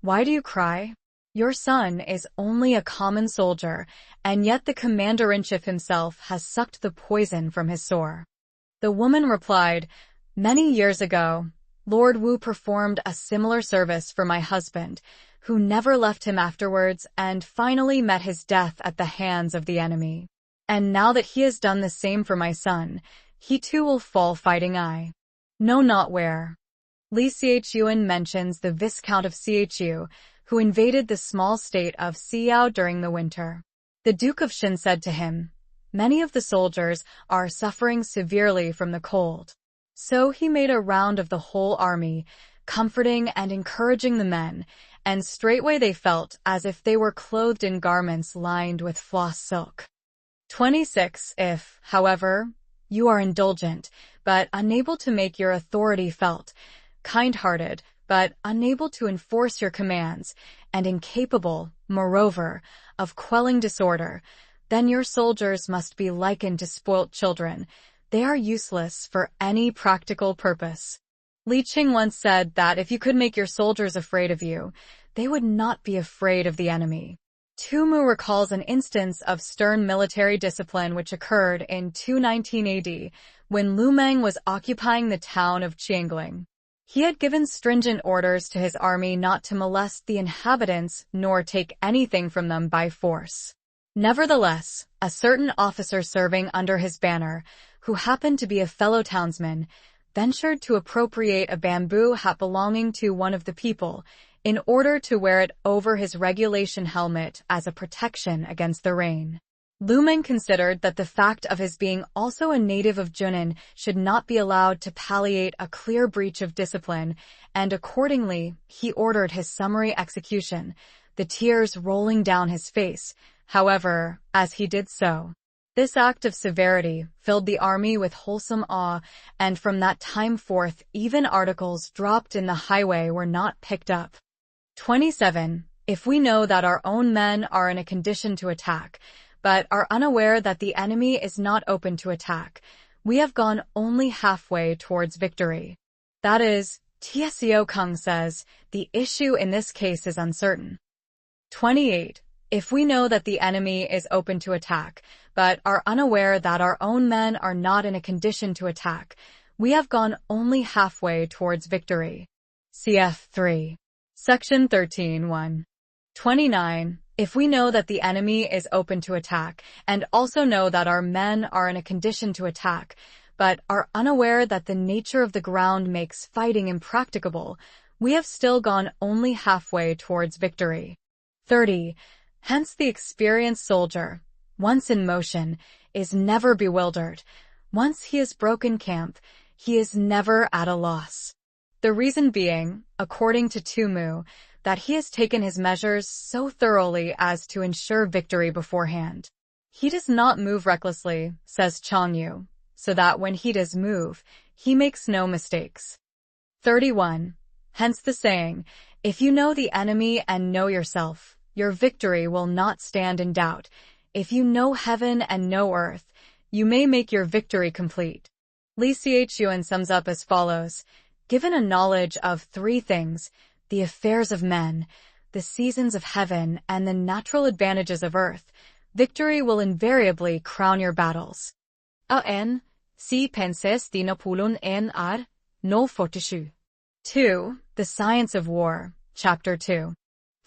"Why do you cry? Your son is only a common soldier, and yet the commander-in-chief himself has sucked the poison from his sore." The woman replied, "Many years ago, Lord Wu performed a similar service for my husband, who never left him afterwards and finally met his death at the hands of the enemy." And now that he has done the same for my son, he too will fall fighting I know not where. Li Xiaochuan mentions the Viscount of Xiaochu, who invaded the small state of Xiao during the winter. The Duke of Shin said to him, "Many of the soldiers are suffering severely from the cold." So he made a round of the whole army, comforting and encouraging the men, and straightway they felt as if they were clothed in garments lined with floss silk. 26. If, however, you are indulgent, but unable to make your authority felt, kind-hearted, but unable to enforce your commands, and incapable, moreover, of quelling disorder, then your soldiers must be likened to spoilt children. They are useless for any practical purpose. Li Qing once said that if you could make your soldiers afraid of you, they would not be afraid of the enemy. Tzŭ Mu recalls an instance of stern military discipline which occurred in 219 AD, when Lu Meng was occupying the town of Qiangling. He had given stringent orders to his army not to molest the inhabitants nor take anything from them by force. Nevertheless, a certain officer serving under his banner, who happened to be a fellow townsman, ventured to appropriate a bamboo hat belonging to one of the people, in order to wear it over his regulation helmet as a protection against the rain. Lu Meng considered that the fact of his being also a native of Junin should not be allowed to palliate a clear breach of discipline, and accordingly, he ordered his summary execution, the tears rolling down his face. However, as he did so, this act of severity filled the army with wholesome awe, and from that time forth even articles dropped in the highway were not picked up. 27. If we know that our own men are in a condition to attack, but are unaware that the enemy is not open to attack, we have gone only halfway towards victory. That is, Tsio Kung says, the issue in this case is uncertain. 28. If we know that the enemy is open to attack, but are unaware that our own men are not in a condition to attack, we have gone only halfway towards victory. Cf. 3. Section 13(1). 29. If we know that the enemy is open to attack, and also know that our men are in a condition to attack, but are unaware that the nature of the ground makes fighting impracticable, we have still gone only halfway towards victory. 30. Hence the experienced soldier, once in motion, is never bewildered. Once he has broken camp, he is never at a loss. The reason being, according to Tzŭ Mu, that he has taken his measures so thoroughly as to ensure victory beforehand. He does not move recklessly, says Changyu, so that when he does move, he makes no mistakes. 31. Hence the saying, if you know the enemy and know yourself, your victory will not stand in doubt. If you know heaven and know earth, you may make your victory complete. Li Xiaochuan sums up as follows. Given a knowledge of three things, the affairs of men, the seasons of heaven, and the natural advantages of earth, victory will invariably crown your battles. En, si penses dinapulun en ar, no fortishu. 2. The Science of War, Chapter 2.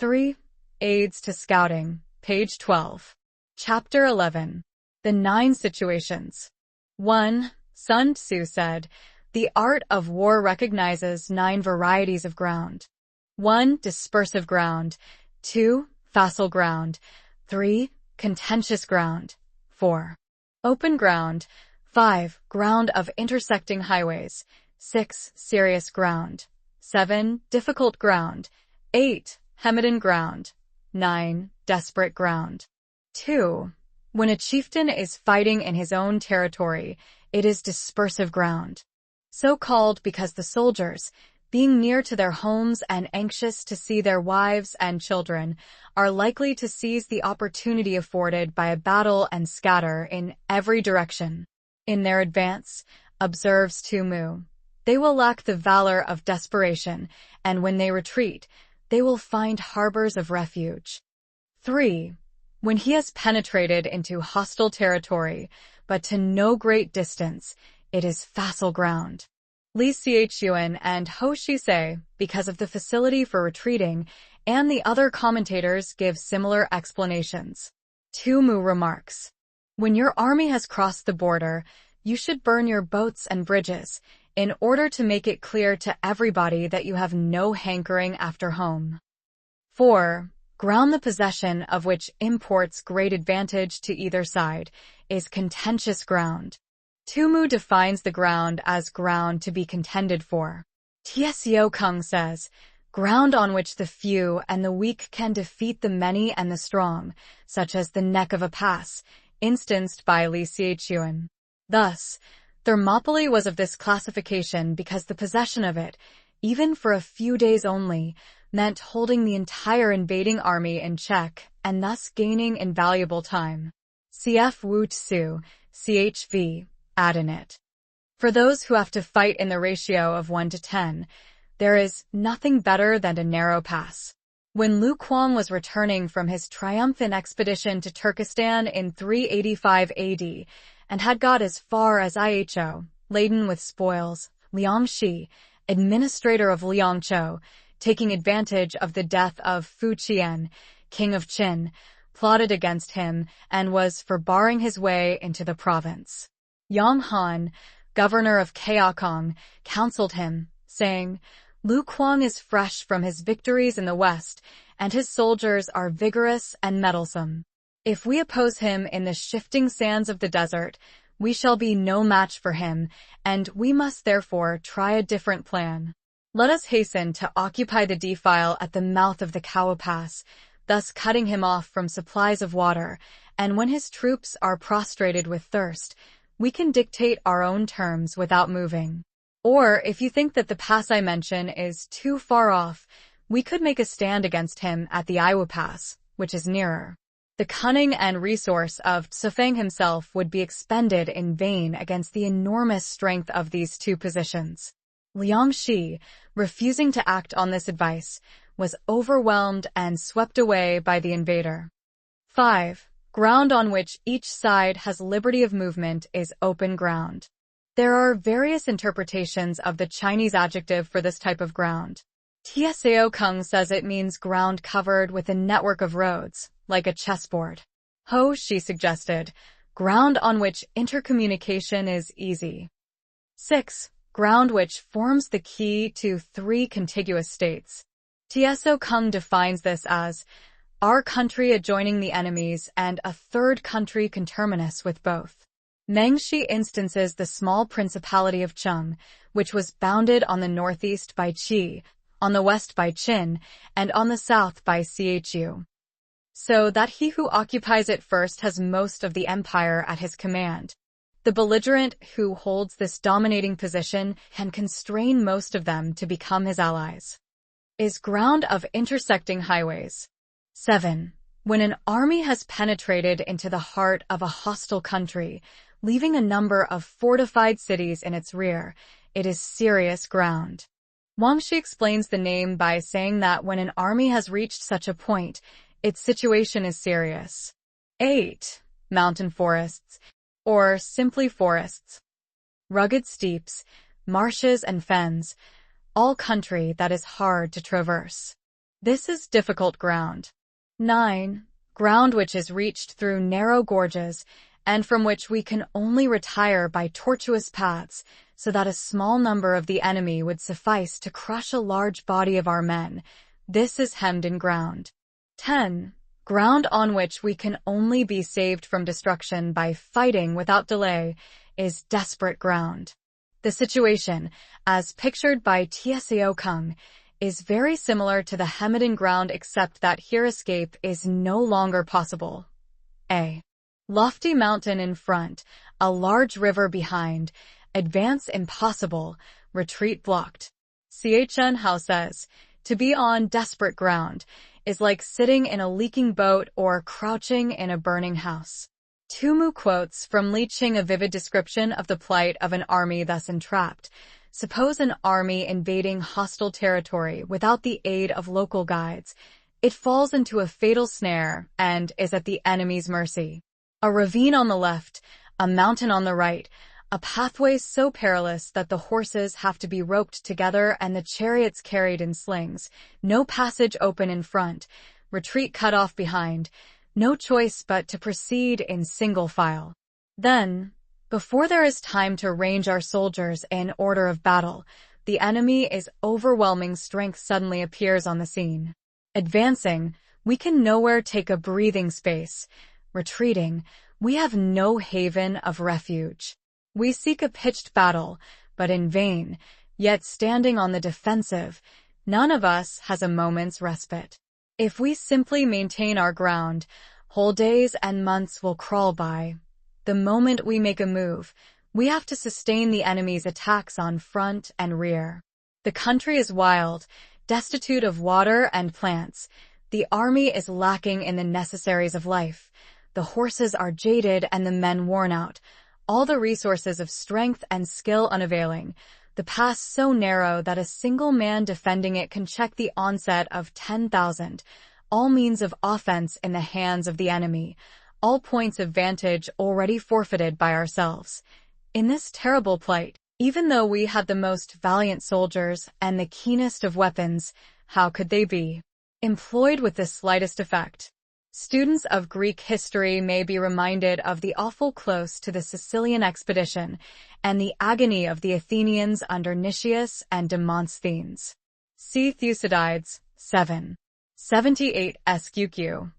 3. Aids to Scouting, page 12. Chapter 11. The 9 Situations. 1. Sun Tzŭ said, the art of war recognizes 9 varieties of ground. 1. Dispersive ground. 2. Facile ground. 3. Contentious ground. 4. Open ground. 5. Ground of intersecting highways. 6. Serious ground. 7. Difficult ground. 8. Hemidin ground. 9. Desperate ground. 2. When a chieftain is fighting in his own territory, it is dispersive ground. So called because the soldiers, being near to their homes and anxious to see their wives and children, are likely to seize the opportunity afforded by a battle and scatter in every direction. In their advance, observes Tzŭ Mu, they will lack the valor of desperation, and when they retreat, they will find harbors of refuge. 3. When he has penetrated into hostile territory, but to no great distance, it is facile ground. Li Xiaochuan and Ho Shi say, because of the facility for retreating, and the other commentators give similar explanations. Tzŭ Mu remarks, When your army has crossed the border, you should burn your boats and bridges, in order to make it clear to everybody that you have no hankering after home. 4. Ground the possession of which imports great advantage to either side is contentious ground. Tzŭ defines the ground as ground to be contended for. Tzŭ says, ground on which the few and the weak can defeat the many and the strong, such as the neck of a pass, instanced by Li Xiaochuan. Thus, Thermopylae was of this classification because the possession of it, even for a few days only, meant holding the entire invading army in check and thus gaining invaluable time. Cf. Wu Tzu, CHV, add in it. For those who have to fight in the ratio of 1 to 10, there is nothing better than a narrow pass. When Lu Kuang was returning from his triumphant expedition to Turkestan in 385 AD and had got as far as Iho, laden with spoils, Liang Shi, administrator of Liangzhou, taking advantage of the death of Fu Qian, king of Qin, plotted against him and was for barring his way into the province. Yang Han, governor of Kaokong, counseled him, saying, Lu Kuang is fresh from his victories in the west, and his soldiers are vigorous and mettlesome. If we oppose him in the shifting sands of the desert, we shall be no match for him, and we must therefore try a different plan. Let us hasten to occupy the defile at the mouth of the Kawa Pass, thus cutting him off from supplies of water, and when his troops are prostrated with thirst, we can dictate our own terms without moving. Or, if you think that the pass I mention is too far off, we could make a stand against him at the Iwa Pass, which is nearer. The cunning and resource of Tsufeng himself would be expended in vain against the enormous strength of these two positions. Liang Shi, refusing to act on this advice, was overwhelmed and swept away by the invader. 5. Ground on which each side has liberty of movement is open ground. There are various interpretations of the Chinese adjective for this type of ground. Tzŭ says it means ground covered with a network of roads, like a chessboard. Ho Shi suggested, ground on which intercommunication is easy. 6. Ground which forms the key to 3 contiguous states. Tzŭ defines this as our country adjoining the enemies and a third country conterminous with both. Mengshi instances the small principality of Cheng, which was bounded on the northeast by Qi, on the west by Qin, and on the south by Chu. So that he who occupies it first has most of the empire at his command. The belligerent who holds this dominating position can constrain most of them to become his allies. Is ground of intersecting highways. 7. When an army has penetrated into the heart of a hostile country, leaving a number of fortified cities in its rear, it is serious ground. Wang Shi explains the name by saying that when an army has reached such a point, its situation is serious. 8. Mountain forests, or simply forests. Rugged steeps, marshes and fens, all country that is hard to traverse. This is difficult ground. 9. Ground which is reached through narrow gorges, and from which we can only retire by tortuous paths, so that a small number of the enemy would suffice to crush a large body of our men. This is hemmed-in ground. 10. Ground on which we can only be saved from destruction by fighting without delay is desperate ground. The situation, as pictured by Tzŭ, is very similar to the hemmed-in ground except that here escape is no longer possible. A lofty mountain in front, a large river behind, advance impossible, retreat blocked. Chen Hao says, to be on desperate ground is like sitting in a leaking boat or crouching in a burning house. Tzŭ quotes from Li Qing a vivid description of the plight of an army thus entrapped. Suppose an army invading hostile territory without the aid of local guides. It falls into a fatal snare and is at the enemy's mercy. A ravine on the left, a mountain on the right, a pathway so perilous that the horses have to be roped together and the chariots carried in slings, no passage open in front, retreat cut off behind. no choice but to proceed in single file. Then, before there is time to range our soldiers in order of battle, the enemy's overwhelming strength suddenly appears on the scene. Advancing, we can nowhere take a breathing space. Retreating, we have no haven of refuge. We seek a pitched battle, but in vain, yet standing on the defensive, none of us has a moment's respite. If we simply maintain our ground, whole days and months will crawl by. The moment we make a move, we have to sustain the enemy's attacks on front and rear. The country is wild, destitute of water and plants. The army is lacking in the necessaries of life. The horses are jaded and the men worn out. All the resources of strength and skill unavailing. The pass so narrow that a single man defending it can check the onset of 10,000. All means of offense in the hands of the enemy. All points of vantage already forfeited by ourselves. In this terrible plight, even though we had the most valiant soldiers and the keenest of weapons, how could they be employed with the slightest effect? Students of Greek history may be reminded of the awful close to the Sicilian expedition and the agony of the Athenians under Nicias and Demosthenes. See Thucydides, 7. 78 SQQ.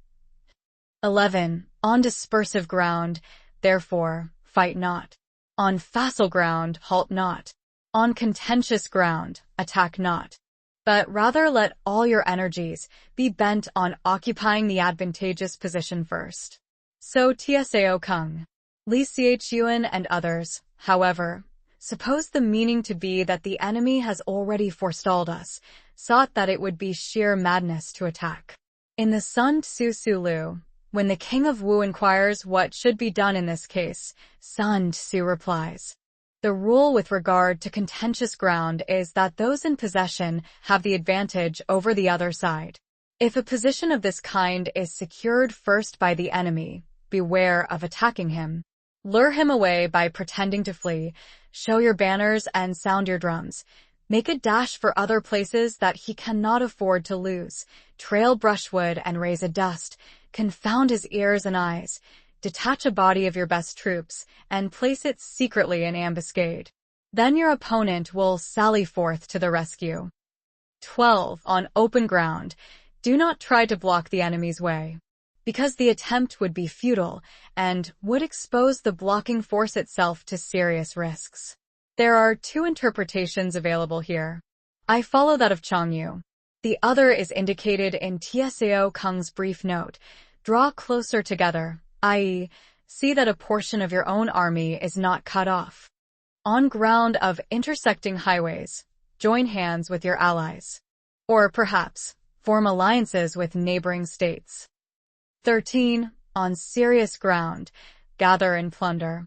11. On dispersive ground, therefore, fight not. On facile ground, halt not. On contentious ground, attack not. But rather let all your energies be bent on occupying the advantageous position first. So Tzŭ Kung. Li Xiaochuan and others, however, suppose the meaning to be that the enemy has already forestalled us, sought that it would be sheer madness to attack. In the Sun Tzŭ, when the king of Wu inquires what should be done in this case, Sun Tzŭ replies, "The rule with regard to contentious ground is that those in possession have the advantage over the other side. If a position of this kind is secured first by the enemy, beware of attacking him. Lure him away by pretending to flee, show your banners and sound your drums. Make a dash for other places that he cannot afford to lose. Trail brushwood and raise a dust. Confound his ears and eyes. Detach a body of your best troops and place it secretly in ambuscade. Then your opponent will sally forth to the rescue." 12. On open ground, do not try to block the enemy's way, because the attempt would be futile and would expose the blocking force itself to serious risks. There are two interpretations available here. I follow that of Changyu. The other is indicated in Tzŭ Kung's brief note. Draw closer together, i.e., see that a portion of your own army is not cut off. On ground of intersecting highways, join hands with your allies. Or perhaps, form alliances with neighboring states. 13. On serious ground, gather and plunder.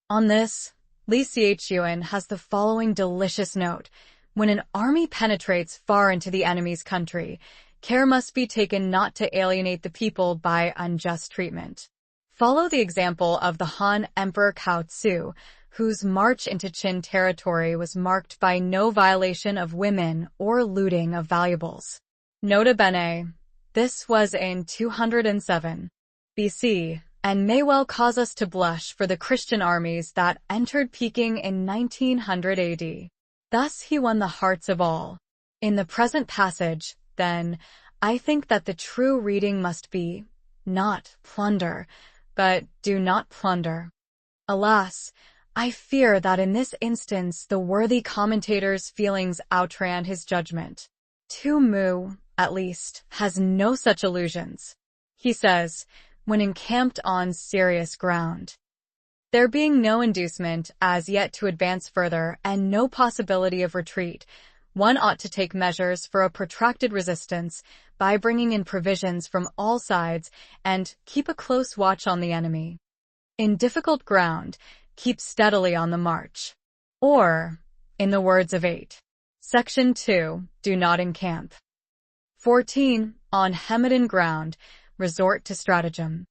On this, Li Xiaochuan has the following delicious note. When an army penetrates far into the enemy's country, care must be taken not to alienate the people by unjust treatment. Follow the example of the Han Emperor Cao Tzu, whose march into Qin territory was marked by no violation of women or looting of valuables. Nota bene, this was in 207 BC, and may well cause us to blush for the Christian armies that entered Peking in 1900 AD. Thus he won the hearts of all. In the present passage, then, I think that the true reading must be, not plunder, but do not plunder. Alas, I fear that in this instance the worthy commentator's feelings outran his judgment. Mu, at least, has no such illusions. He says, when encamped on serious ground. There being no inducement as yet to advance further and no possibility of retreat, one ought to take measures for a protracted resistance by bringing in provisions from all sides and keep a close watch on the enemy. In difficult ground, keep steadily on the march. Or, in the words of 8. Section 2, do not encamp. 14. On Hemadan ground, resort to stratagem.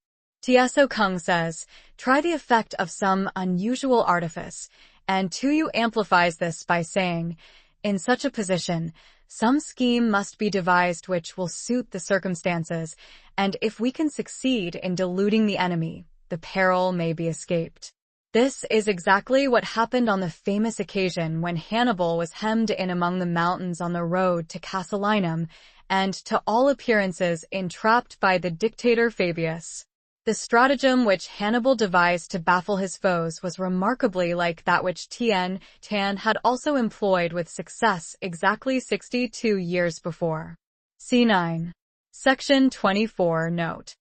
Tzŭ Kung says, try the effect of some unusual artifice, and Tzŭ amplifies this by saying, in such a position, Some scheme must be devised which will suit the circumstances, and if we can succeed in deluding the enemy, the peril may be escaped. This is exactly what happened on the famous occasion when Hannibal was hemmed in among the mountains on the road to Casilinum, and to all appearances entrapped by the dictator Fabius. The stratagem which Hannibal devised to baffle his foes was remarkably like that which Tien Tan had also employed with success exactly 62 years before. C9. Section 24. Note.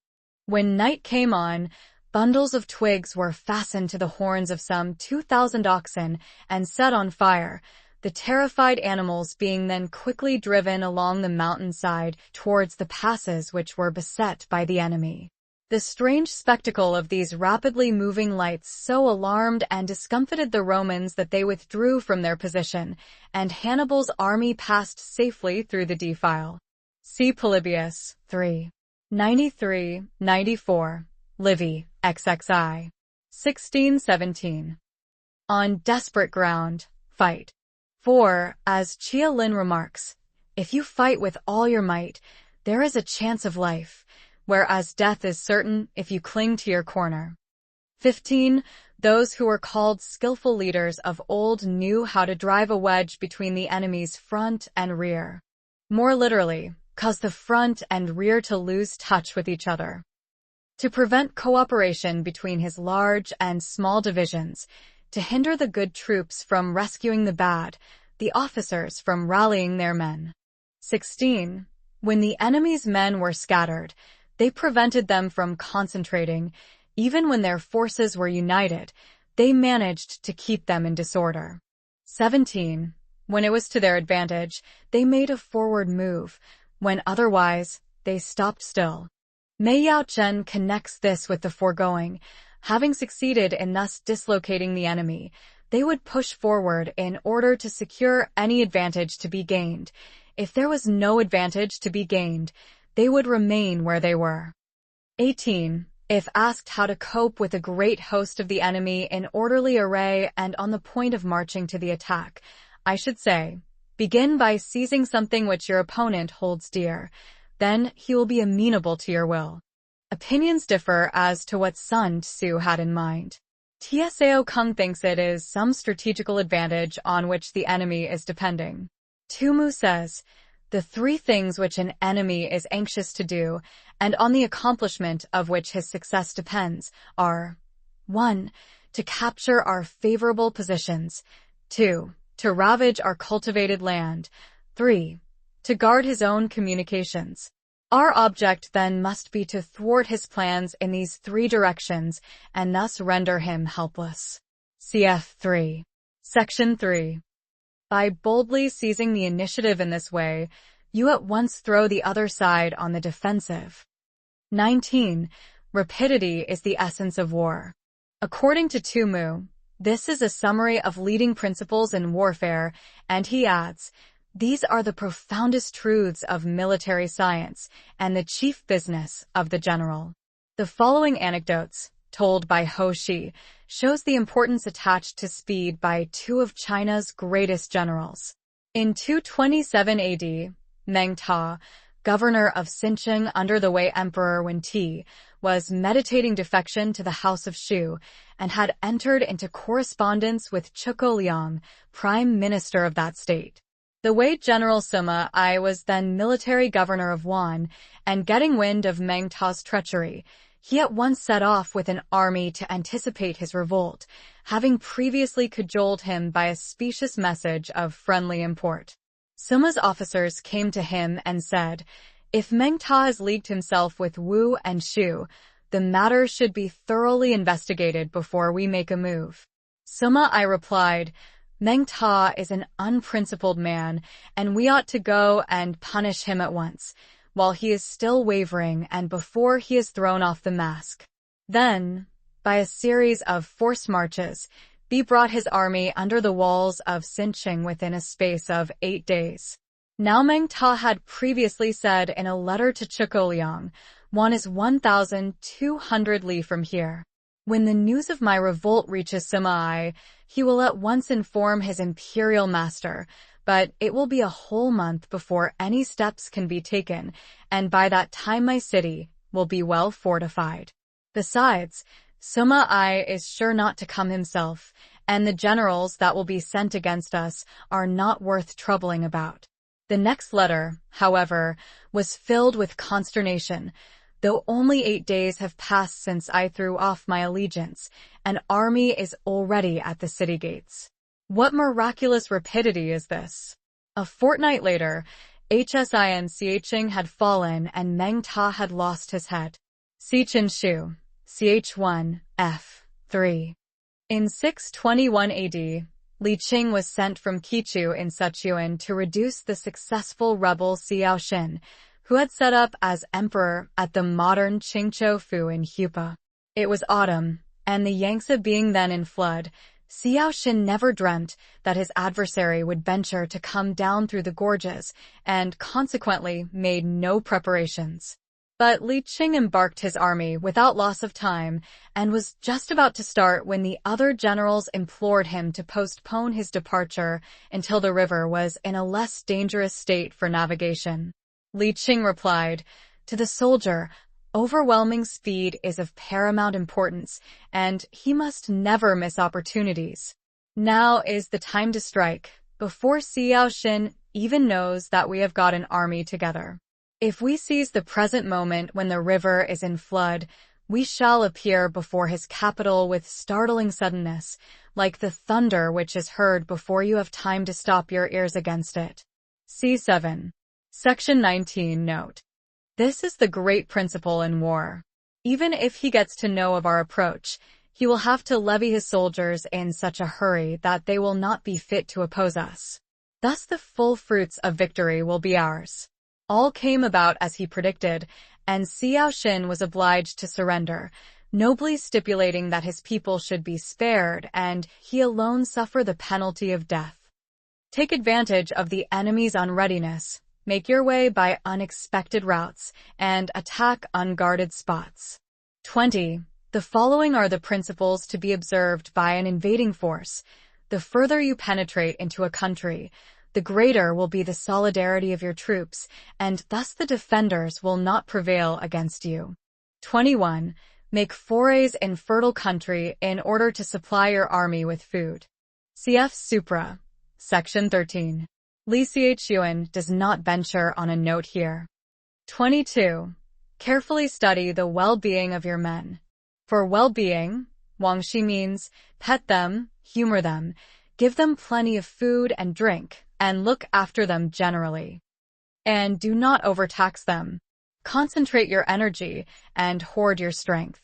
When night came on, bundles of twigs were fastened to the horns of some 2,000 oxen and set on fire, the terrified animals being then quickly driven along the mountainside towards the passes which were beset by the enemy. The strange spectacle of these rapidly moving lights so alarmed and discomfited the Romans that they withdrew from their position, and Hannibal's army passed safely through the defile. See Polybius, 3. 93-94, Livy, XXI. 16-17. On desperate ground, fight. For, as Chia Lin remarks, if you fight with all your might, there is a chance of life, whereas death is certain if you cling to your corner. 15. Those who were called skillful leaders of old knew how to drive a wedge between the enemy's front and rear. More literally, cause the front and rear to lose touch with each other. To prevent cooperation between his large and small divisions, to hinder the good troops from rescuing the bad, the officers from rallying their men. 16. When the enemy's men were scattered, they prevented them from concentrating. Even when their forces were united, they managed to keep them in disorder. 17. When it was to their advantage, they made a forward move. When otherwise, they stopped still. Mei Yao Chen connects this with the foregoing. Having succeeded in thus dislocating the enemy, they would push forward in order to secure any advantage to be gained. If there was no advantage to be gained, they would remain where they were. 18. If asked how to cope with a great host of the enemy in orderly array and on the point of marching to the attack, I should say, begin by seizing something which your opponent holds dear. Then he will be amenable to your will. Opinions differ as to what Sun Tzŭ had in mind. Tsao Kung thinks it is some strategical advantage on which the enemy is depending. Tu Mu says, the three things which an enemy is anxious to do, and on the accomplishment of which his success depends, are 1. To capture our favorable positions, 2. To ravage our cultivated land, 3. To guard his own communications. Our object then must be to thwart his plans in these three directions and thus render him helpless. Cf. 3. Section 3. By boldly seizing the initiative in this way, you at once throw the other side on the defensive. 19. Rapidity is the essence of war. According to Tu Mu, this is a summary of leading principles in warfare, and he adds, these are the profoundest truths of military science and the chief business of the general. The following anecdotes, told by Ho Shi, shows the importance attached to speed by two of China's greatest generals. In 227 AD, Meng Ta, governor of Xinqiang under the Wei Emperor Wen Ti, was meditating defection to the House of Shu and had entered into correspondence with Zhuge Liang, prime minister of that state. The Wei general Sima I was then military governor of Wan, and getting wind of Meng Ta's treachery, he at once set off with an army to anticipate his revolt, having previously cajoled him by a specious message of friendly import. Sima's officers came to him and said, if Meng Ta has leagued himself with Wu and Shu, the matter should be thoroughly investigated before we make a move. Sima I replied, Meng Ta is an unprincipled man, and we ought to go and punish him at once, while he is still wavering and before he is thrown off the mask. Then, by a series of forced marches, Bi brought his army under the walls of Xinqiang within a space of 8 days. Now Meng Ta had previously said in a letter to Zhuge Liang, Wan is 1,200 li from here. When the news of my revolt reaches Sima I, he will at once inform his imperial master, but it will be a whole month before any steps can be taken, and by that time my city will be well fortified. Besides, Sima I is sure not to come himself, and the generals that will be sent against us are not worth troubling about." The next letter, however, was filled with consternation. "Though only 8 days have passed since I threw off my allegiance, an army is already at the city gates. What miraculous rapidity is this?" A fortnight later, Hsin Xiqing had fallen and Meng Ta had lost his head. Xiqin Shu, Ch1, f3. In 621 AD, Li Qing was sent from Qichu in Sichuan to reduce the successful rebel Xiaoshin, who had set up as emperor at the modern Qingzhou Fu in Hupa. It was autumn, and the Yangtze being then in flood, Xiaoshin never dreamt that his adversary would venture to come down through the gorges, and consequently made no preparations. But Li Qing embarked his army without loss of time, and was just about to start when the other generals implored him to postpone his departure until the river was in a less dangerous state for navigation. Li Qing replied, "To the soldier, overwhelming speed is of paramount importance, and he must never miss opportunities. Now is the time to strike, before Xiaoshin even knows that we have got an army together. If we seize the present moment when the river is in flood, we shall appear before his capital with startling suddenness, like the thunder which is heard before you have time to stop your ears against it." C7. Section 19 Note. This is the great principle in war. Even if he gets to know of our approach, he will have to levy his soldiers in such a hurry that they will not be fit to oppose us. Thus the full fruits of victory will be ours. All came about as he predicted, and Xiaoshin was obliged to surrender, nobly stipulating that his people should be spared and he alone suffer the penalty of death. Take advantage of the enemy's unreadiness, make your way by unexpected routes, and attack unguarded spots. 20. The following are the principles to be observed by an invading force. The further you penetrate into a country, the greater will be the solidarity of your troops, and thus the defenders will not prevail against you. 21. Make forays in fertile country in order to supply your army with food. Cf. Supra. Section 13. Li Xiqing does not venture on a note here. 22. Carefully study the well-being of your men. For well-being, Wangxi means pet them, humor them, give them plenty of food and drink, and look after them generally. And do not overtax them. Concentrate your energy and hoard your strength.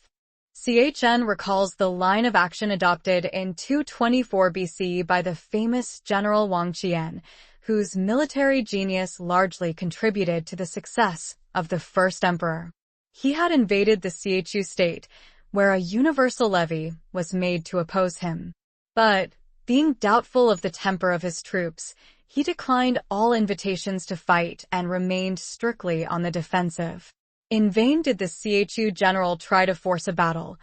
CHN recalls the line of action adopted in 224 BC by the famous General Wang Qian, whose military genius largely contributed to the success of the first emperor. He had invaded the Chu state, where a universal levy was made to oppose him. But, being doubtful of the temper of his troops, he declined all invitations to fight and remained strictly on the defensive. In vain did the Chu general try to force a battle.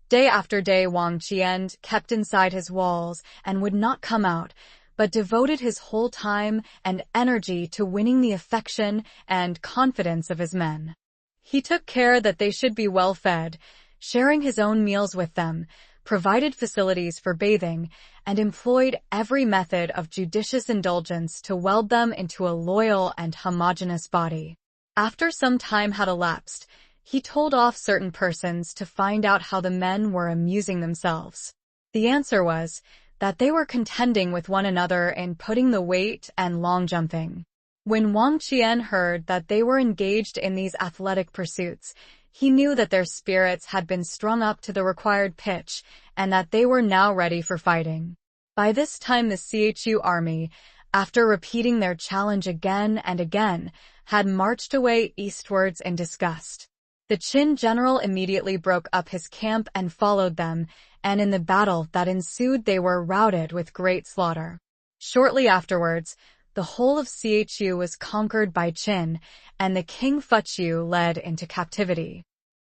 Day after day Wang Qian kept inside his walls and would not come out, but devoted his whole time and energy to winning the affection and confidence of his men. He took care that they should be well fed, sharing his own meals with them, provided facilities for bathing, and employed every method of judicious indulgence to weld them into a loyal and homogeneous body. After some time had elapsed, he told off certain persons to find out how the men were amusing themselves. The answer was that they were contending with one another in putting the weight and long jumping. When Wang Qian heard that they were engaged in these athletic pursuits, he knew that their spirits had been strung up to the required pitch and that they were now ready for fighting. By this time the Chu army, after repeating their challenge again and again, had marched away eastwards in disgust. The Qin general immediately broke up his camp and followed them, and in the battle that ensued they were routed with great slaughter. Shortly afterwards, the whole of Chu was conquered by Qin, and the king Fuqiu led into captivity.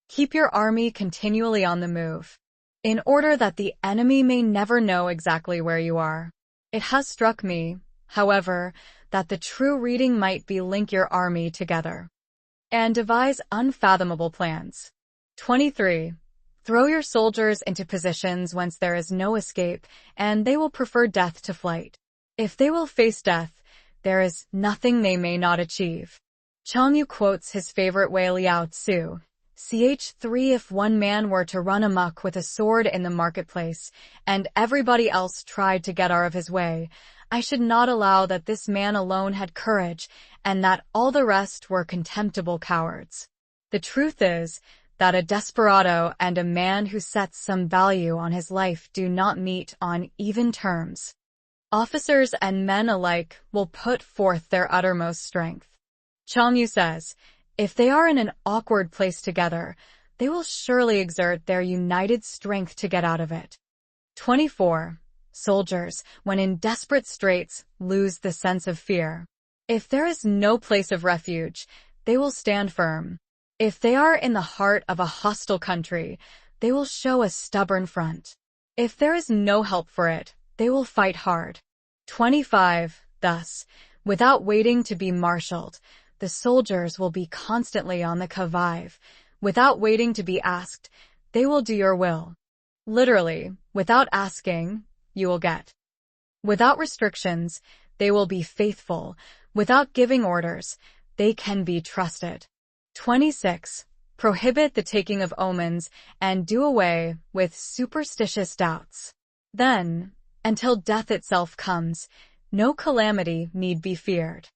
Keep your army continually on the move, in order that the enemy may never know exactly where you are. It has struck me, however, that the true reading might be link your army together and devise unfathomable plans. 23. Throw your soldiers into positions whence there is no escape, and they will prefer death to flight. If they will face death, there is nothing they may not achieve. Sun Tzŭ quotes his favorite way Liao Tzu, Ch3 If one man were to run amok with a sword in the marketplace, and everybody else tried to get out of his way, I should not allow that this man alone had courage, and that all the rest were contemptible cowards. The truth is that a desperado and a man who sets some value on his life do not meet on even terms. Officers and men alike will put forth their uttermost strength. Sun Tzŭ says, if they are in an awkward place together, they will surely exert their united strength to get out of it. 24. Soldiers, when in desperate straits, lose the sense of fear. If there is no place of refuge, they will stand firm. If they are in the heart of a hostile country, they will show a stubborn front. If there is no help for it, they will fight hard. 25. Thus, without waiting to be marshaled, the soldiers will be constantly on the qui-vive. Without waiting to be asked, they will do your will. Literally, without asking, you will get. Without restrictions, they will be faithful. Without giving orders, they can be trusted. 26. Prohibit the taking of omens and do away with superstitious doubts. Then, until death itself comes, no calamity need be feared.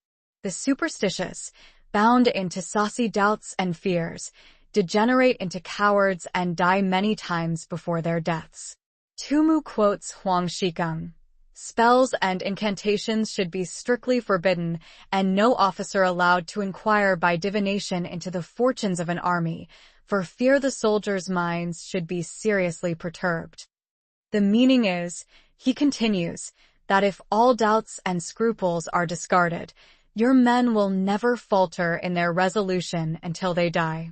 The superstitious, bound into saucy doubts and fears, degenerate into cowards and die many times before their deaths. Tumu quotes Huang Shikeng. Spells and incantations should be strictly forbidden, and no officer allowed to inquire by divination into the fortunes of an army, for fear the soldiers' minds should be seriously perturbed. The meaning is, he continues, that if all doubts and scruples are discarded, your men will never falter in their resolution until they die.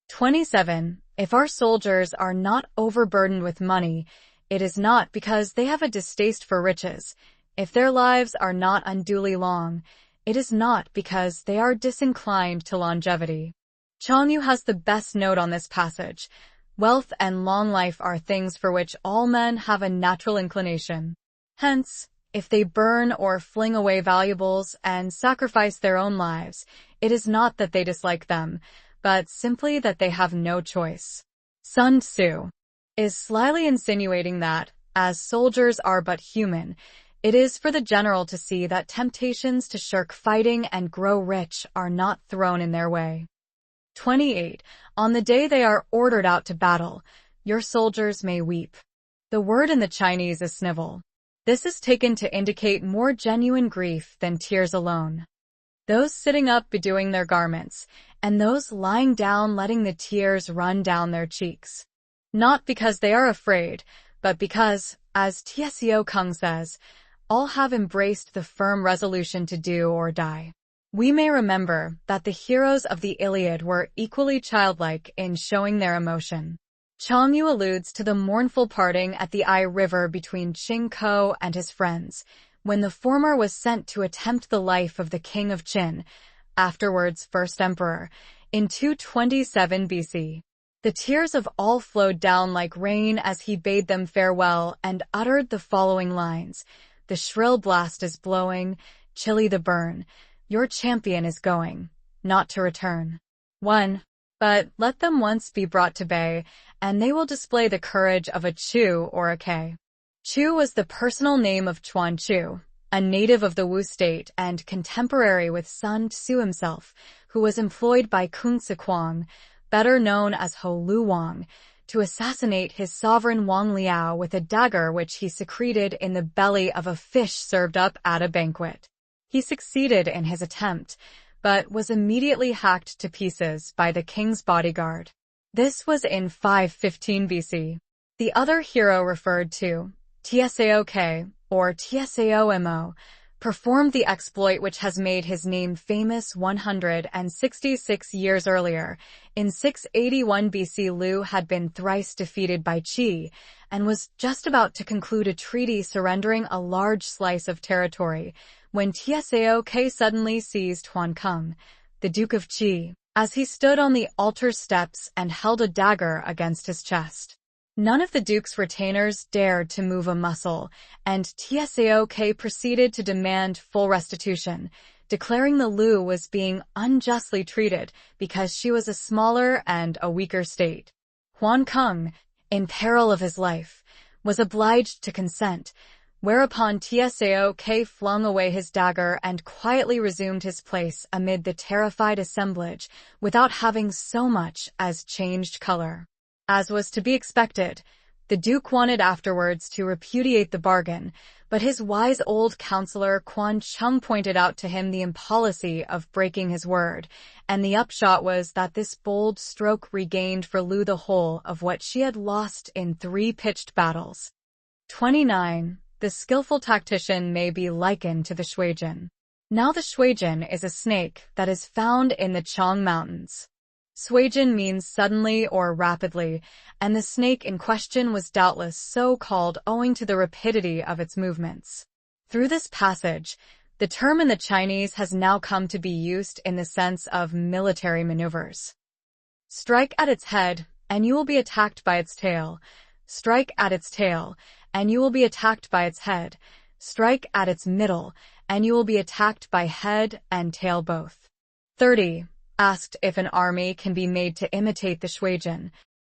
27. If our soldiers are not overburdened with money, it is not because they have a distaste for riches. If their lives are not unduly long, it is not because they are disinclined to longevity. Sun Tzŭ has the best note on this passage. Wealth and long life are things for which all men have a natural inclination. Hence, if they burn or fling away valuables and sacrifice their own lives, it is not that they dislike them, but simply that they have no choice. Sun Tzŭ is slyly insinuating that, as soldiers are but human, it is for the general to see that temptations to shirk fighting and grow rich are not thrown in their way. 28. On the day they are ordered out to battle, your soldiers may weep. The word in the Chinese is snivel. This is taken to indicate more genuine grief than tears alone. Those sitting up bedewing their garments, and those lying down letting the tears run down their cheeks. Not because they are afraid, but because, as Tzŭ Kung says, all have embraced the firm resolution to do or die. We may remember that the heroes of the Iliad were equally childlike in showing their emotion. Sun Tzŭ alludes to the mournful parting at the Ai River between Qin Ko and his friends, when the former was sent to attempt the life of the king of Qin, afterwards first emperor, in 227 BC. The tears of all flowed down like rain as he bade them farewell and uttered the following lines. The shrill blast is blowing, chilly the burn. Your champion is going, not to return. 1. But let them once be brought to bay, and they will display the courage of a Tzŭ or a K. Tzŭ was the personal name of Chuan Tzŭ, a native of the Wu state and contemporary with Sun Tzŭ himself, who was employed by Kun Sequang, better known as Ho Lu Wang, to assassinate his sovereign Wang Liao with a dagger which he secreted in the belly of a fish served up at a banquet. He succeeded in his attempt, but was immediately hacked to pieces by the king's bodyguard. This was in 515 BC. The other hero referred to, Tsaok, or Tsaomo, performed the exploit which has made his name famous 166 years earlier. In 681 BC, Liu had been thrice defeated by Qi and was just about to conclude a treaty surrendering a large slice of territory when Tsaok suddenly seized Huan Keng, the Duke of Qi, as he stood on the altar steps and held a dagger against his chest. None of the Duke's retainers dared to move a muscle, and Tsaok proceeded to demand full restitution, declaring the Lu was being unjustly treated because she was a smaller and a weaker state. Huan Keng, in peril of his life, was obliged to consent, whereupon Tsaok flung away his dagger and quietly resumed his place amid the terrified assemblage without having so much as changed color. As was to be expected, the Duke wanted afterwards to repudiate the bargain, but his wise old counselor Quan Chung pointed out to him the impolicy of breaking his word, and the upshot was that this bold stroke regained for Lu the whole of what she had lost in 3 pitched battles. 29. The skillful tactician may be likened to the shuijin. Now the shuijin is a snake that is found in the Chang Mountains. Shuijin means suddenly or rapidly, and the snake in question was doubtless so called owing to the rapidity of its movements. Through this passage, the term in the Chinese has now come to be used in the sense of military maneuvers. Strike at its head, and you will be attacked by its tail. Strike at its tail, and you will be attacked by its head. Strike at its middle, and you will be attacked by head and tail both. 30. Asked if an army can be made to imitate the shuijin,